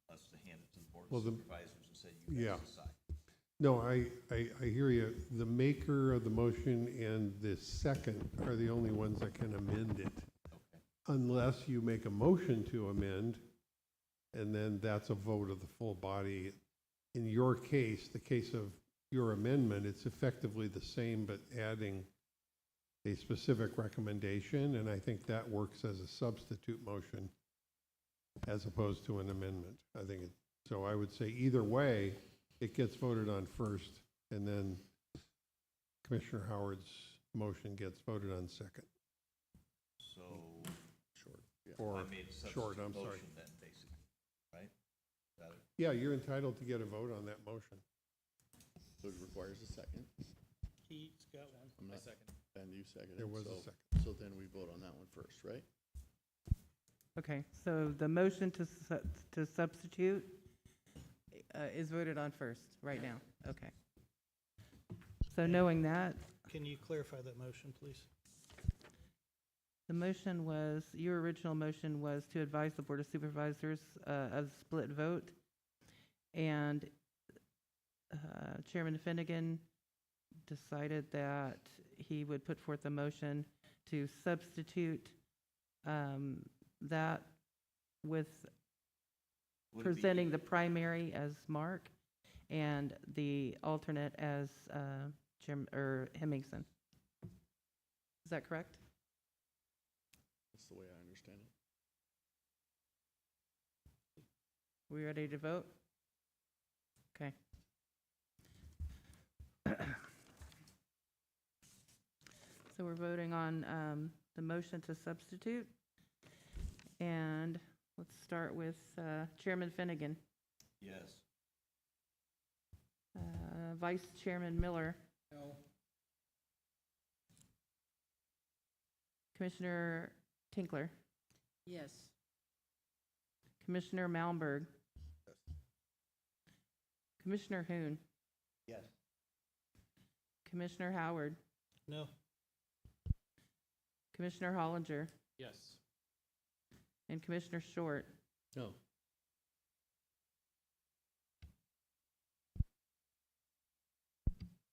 A: us to hand it to the Board
I: Well,
A: of
I: the-
A: Supervisors and say, you
I: yeah.
A: guys decide.
I: no, I hear you. The maker of the motion and the second are the only ones that can amend it.
A: Okay.
I: Unless you make a motion to amend, and then that's a vote of the full body. In your case, the case of your amendment, it's effectively the same, but adding a specific recommendation, and I think that works as a substitute motion as opposed to an amendment. I think it, so I would say either way, it gets voted on first, and then Commissioner Howard's motion gets voted on second.
A: So,
D: Short, yeah.
I: Or
A: I made a
I: short,
A: substitute
I: I'm sorry.
A: motion then, basically, right? Got it?
I: Yeah, you're entitled to get a vote on that motion.
D: So it requires a second.
C: He's got one.
D: I'm not, and you seconded.
I: There was a
D: so-
I: second.
D: So then we vote on that one first, right?
O: Okay, so the motion to substitute is voted on first, right now. Okay. So knowing that,
C: Can you clarify that motion, please?
O: the motion was, your original motion was to advise the Board of Supervisors of split vote. And Chairman Finnegan decided that he would put forth a motion to substitute that with
A: Would it be-
O: presenting the primary as Mark and the alternate as Hemmingson. Is that correct?
D: That's the way I understand it.
O: We ready to vote? Okay. So we're voting on the motion to substitute. And let's start with Chairman Finnegan,
A: Yes.
O: Vice Chairman Miller,
C: No.
O: Commissioner Tinkler,
N: Yes.
O: Commissioner Malmberg, Commissioner Hoon,
A: Yes.
O: Commissioner Howard,
C: No.
O: Commissioner Hollinger,
H: Yes.
O: and Commissioner Short.
D: No.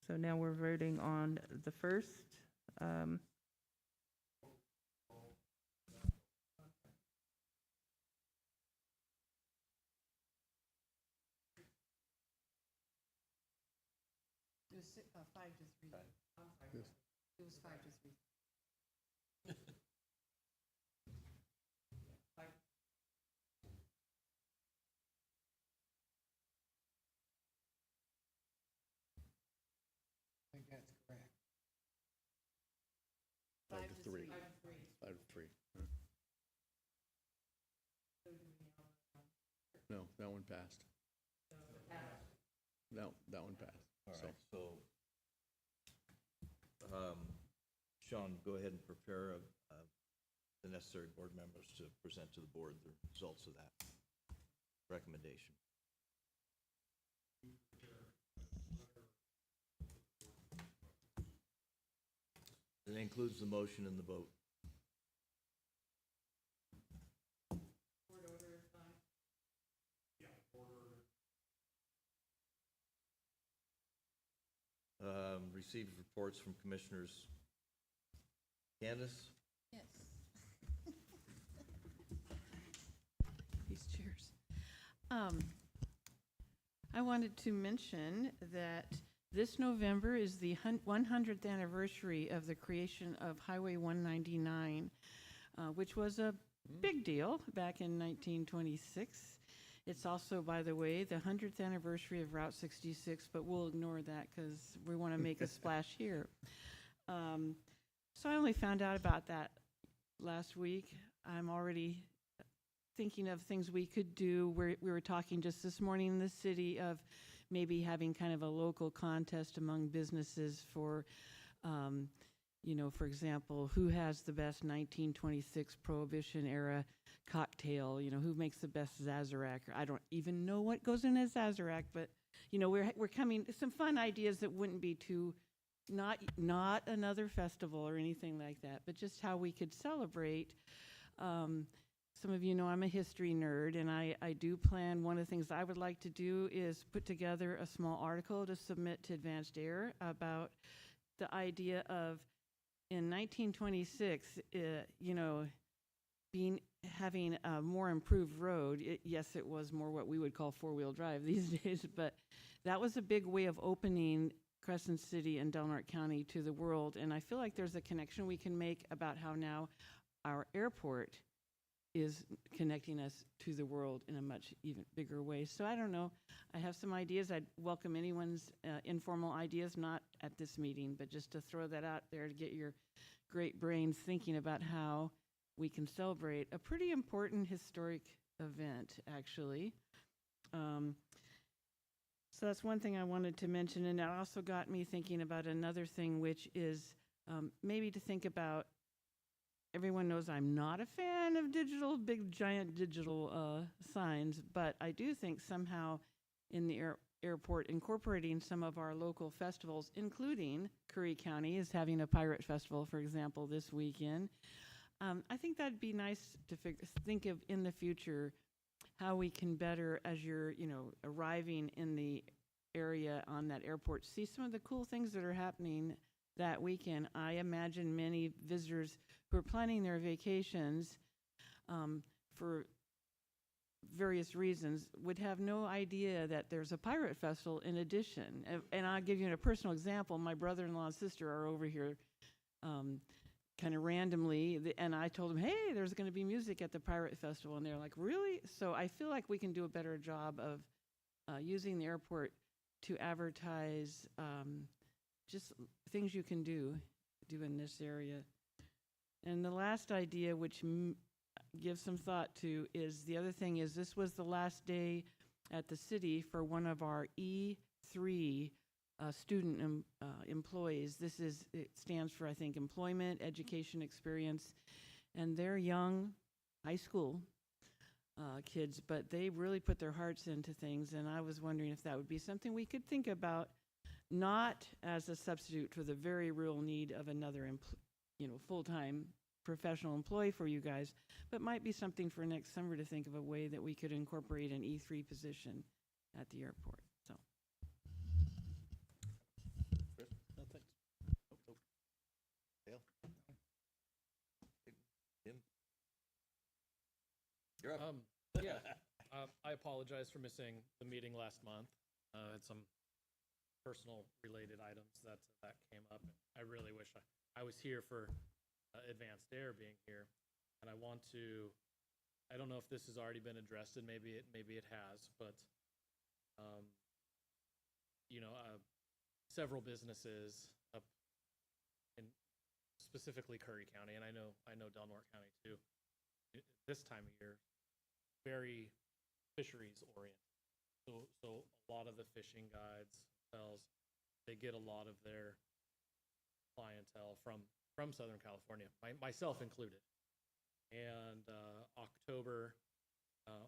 O: So now we're voting on the first.
N: It was 5-3.
D: Yes.
N: It was 5-3.
K: I think that's correct.
D: 5-3. 5-3. No, that one passed. No, that one passed.
A: All
D: So-
A: right, so, Sean, go ahead and prepare the necessary board members to present to the board the results of that recommendation. It includes the motion and the vote. Received reports from Commissioners. Candace?
N: Yes. These chairs. I wanted to mention that this November is the 100th anniversary of the creation of Highway 199, which was a big deal back in 1926. It's also, by the way, the 100th anniversary of Route 66, but we'll ignore that because we want to make a splash here. So I only found out about that last week. I'm already thinking of things we could do. We were talking just this morning in the city of maybe having kind of a local contest among businesses for, for example, who has the best 1926 Prohibition era cocktail, who makes the best Sazerac. I don't even know what goes in a Sazerac, but, we're coming, some fun ideas that wouldn't be too, not another festival or anything like that, but just how we could celebrate. Some of you know I'm a history nerd, and I do plan, one of the things I would like to do is put together a small article to submit to Advanced Air about the idea of, in 1926, having a more improved road. Yes, it was more what we would call four-wheel drive these days, but that was a big way of opening
B: Crescent City and Del Norte County to the world. And I feel like there's a connection we can make about how now our airport is connecting us to the world in a much even bigger way. So I don't know. I have some ideas. I'd welcome anyone's informal ideas, not at this meeting, but just to throw that out there to get your great brains thinking about how we can celebrate a pretty important historic event, actually. So that's one thing I wanted to mention, and it also got me thinking about another thing, which is maybe to think about. Everyone knows I'm not a fan of big giant digital signs, but I do think somehow in the airport incorporating some of our local festivals, including Curry County is having a pirate festival, for example, this weekend. I think that'd be nice to think of in the future how we can better, as you're arriving in the area on that airport, see some of the cool things that are happening that weekend. I imagine many visitors who are planning their vacations for various reasons would have no idea that there's a pirate festival in addition. And I'll give you a personal example. My brother-in-law and sister are over here kind of randomly, and I told them, hey, there's going to be music at the pirate festival. And they're like, really? So I feel like we can do a better job of using the airport to advertise just things you can do in this area. And the last idea, which give some thought to, is the other thing is this was the last day at the city for one of our E3 student employees. It stands for, I think, Employment, Education, Experience, and they're young, high school kids, but they really put their hearts into things, and I was wondering if that would be something we could think about, not as a substitute for the very real need of another full-time professional employee for you guys, but might be something for next summer to think of a way that we could incorporate an E3 position at the airport. So.
A: Chris?
C: No, thanks.
A: Nope. Dale? Tim? You're up.
H: Yeah, I apologize for missing the meeting last month. Had some personal related items that came up. I really wish I was here for Advanced Air being here, and I don't know if this has already been addressed, and maybe it has, but several businesses up in specifically Curry County, and I know Del Norte County too, this time of year, very fisheries oriented. So a lot of the fishing guides, hotels, they get a lot of their clientele from Southern California, myself included. And October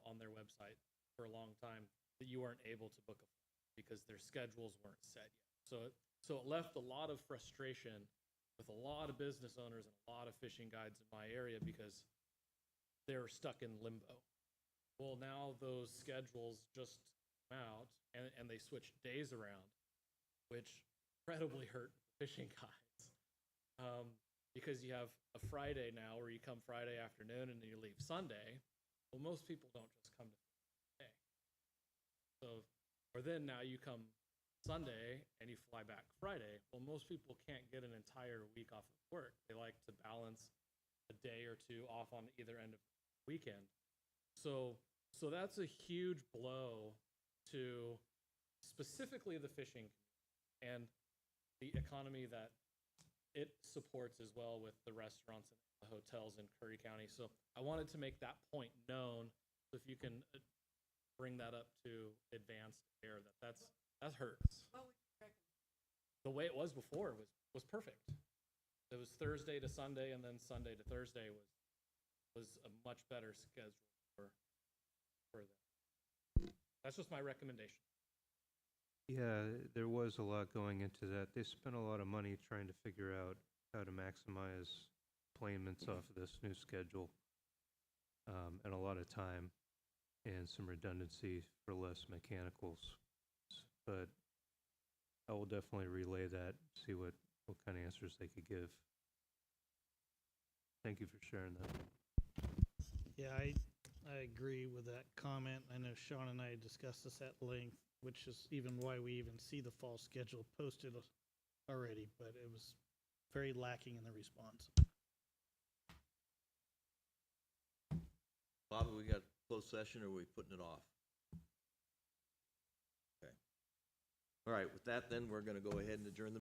H: on their website for a long time that you weren't able to book a flight because their schedules weren't set yet. So it left a lot of frustration with a lot of business owners and a lot of fishing guides in my area because they're stuck in limbo. Well, now those schedules just come out and they switch days around, which incredibly hurt fishing guides. Because you have a Friday now where you come Friday afternoon and then you leave Sunday. Well, most people don't just come to Friday. So, or then now you come Sunday and you fly back Friday. Well, most people can't get an entire week off of work. They like to balance a day or two off on either end of the weekend. So that's a huge blow to specifically the fishing and the economy that it supports as well with the restaurants and the hotels in Curry County. So I wanted to make that point known. So if you can bring that up to Advanced Air, that hurts. The way it was before was perfect. It was Thursday to Sunday, and then Sunday to Thursday was a much better schedule for them. That's just my recommendation.
E: Yeah, there was a lot going into that. They spent a lot of money trying to figure out how to maximize payments off of this new schedule, and a lot of time and some redundancy for less mechanicals. But I will definitely relay that, see what kind of answers they could give. Thank you for sharing that.
C: Yeah, I agree with that comment. I know Sean and I discussed this at length which is even why we even see the fall schedule posted already, but it was very lacking in the response.
A: Bobby, we got closed session, or are we putting it off? Okay. All right, with that, then, we're going to go ahead and adjourn the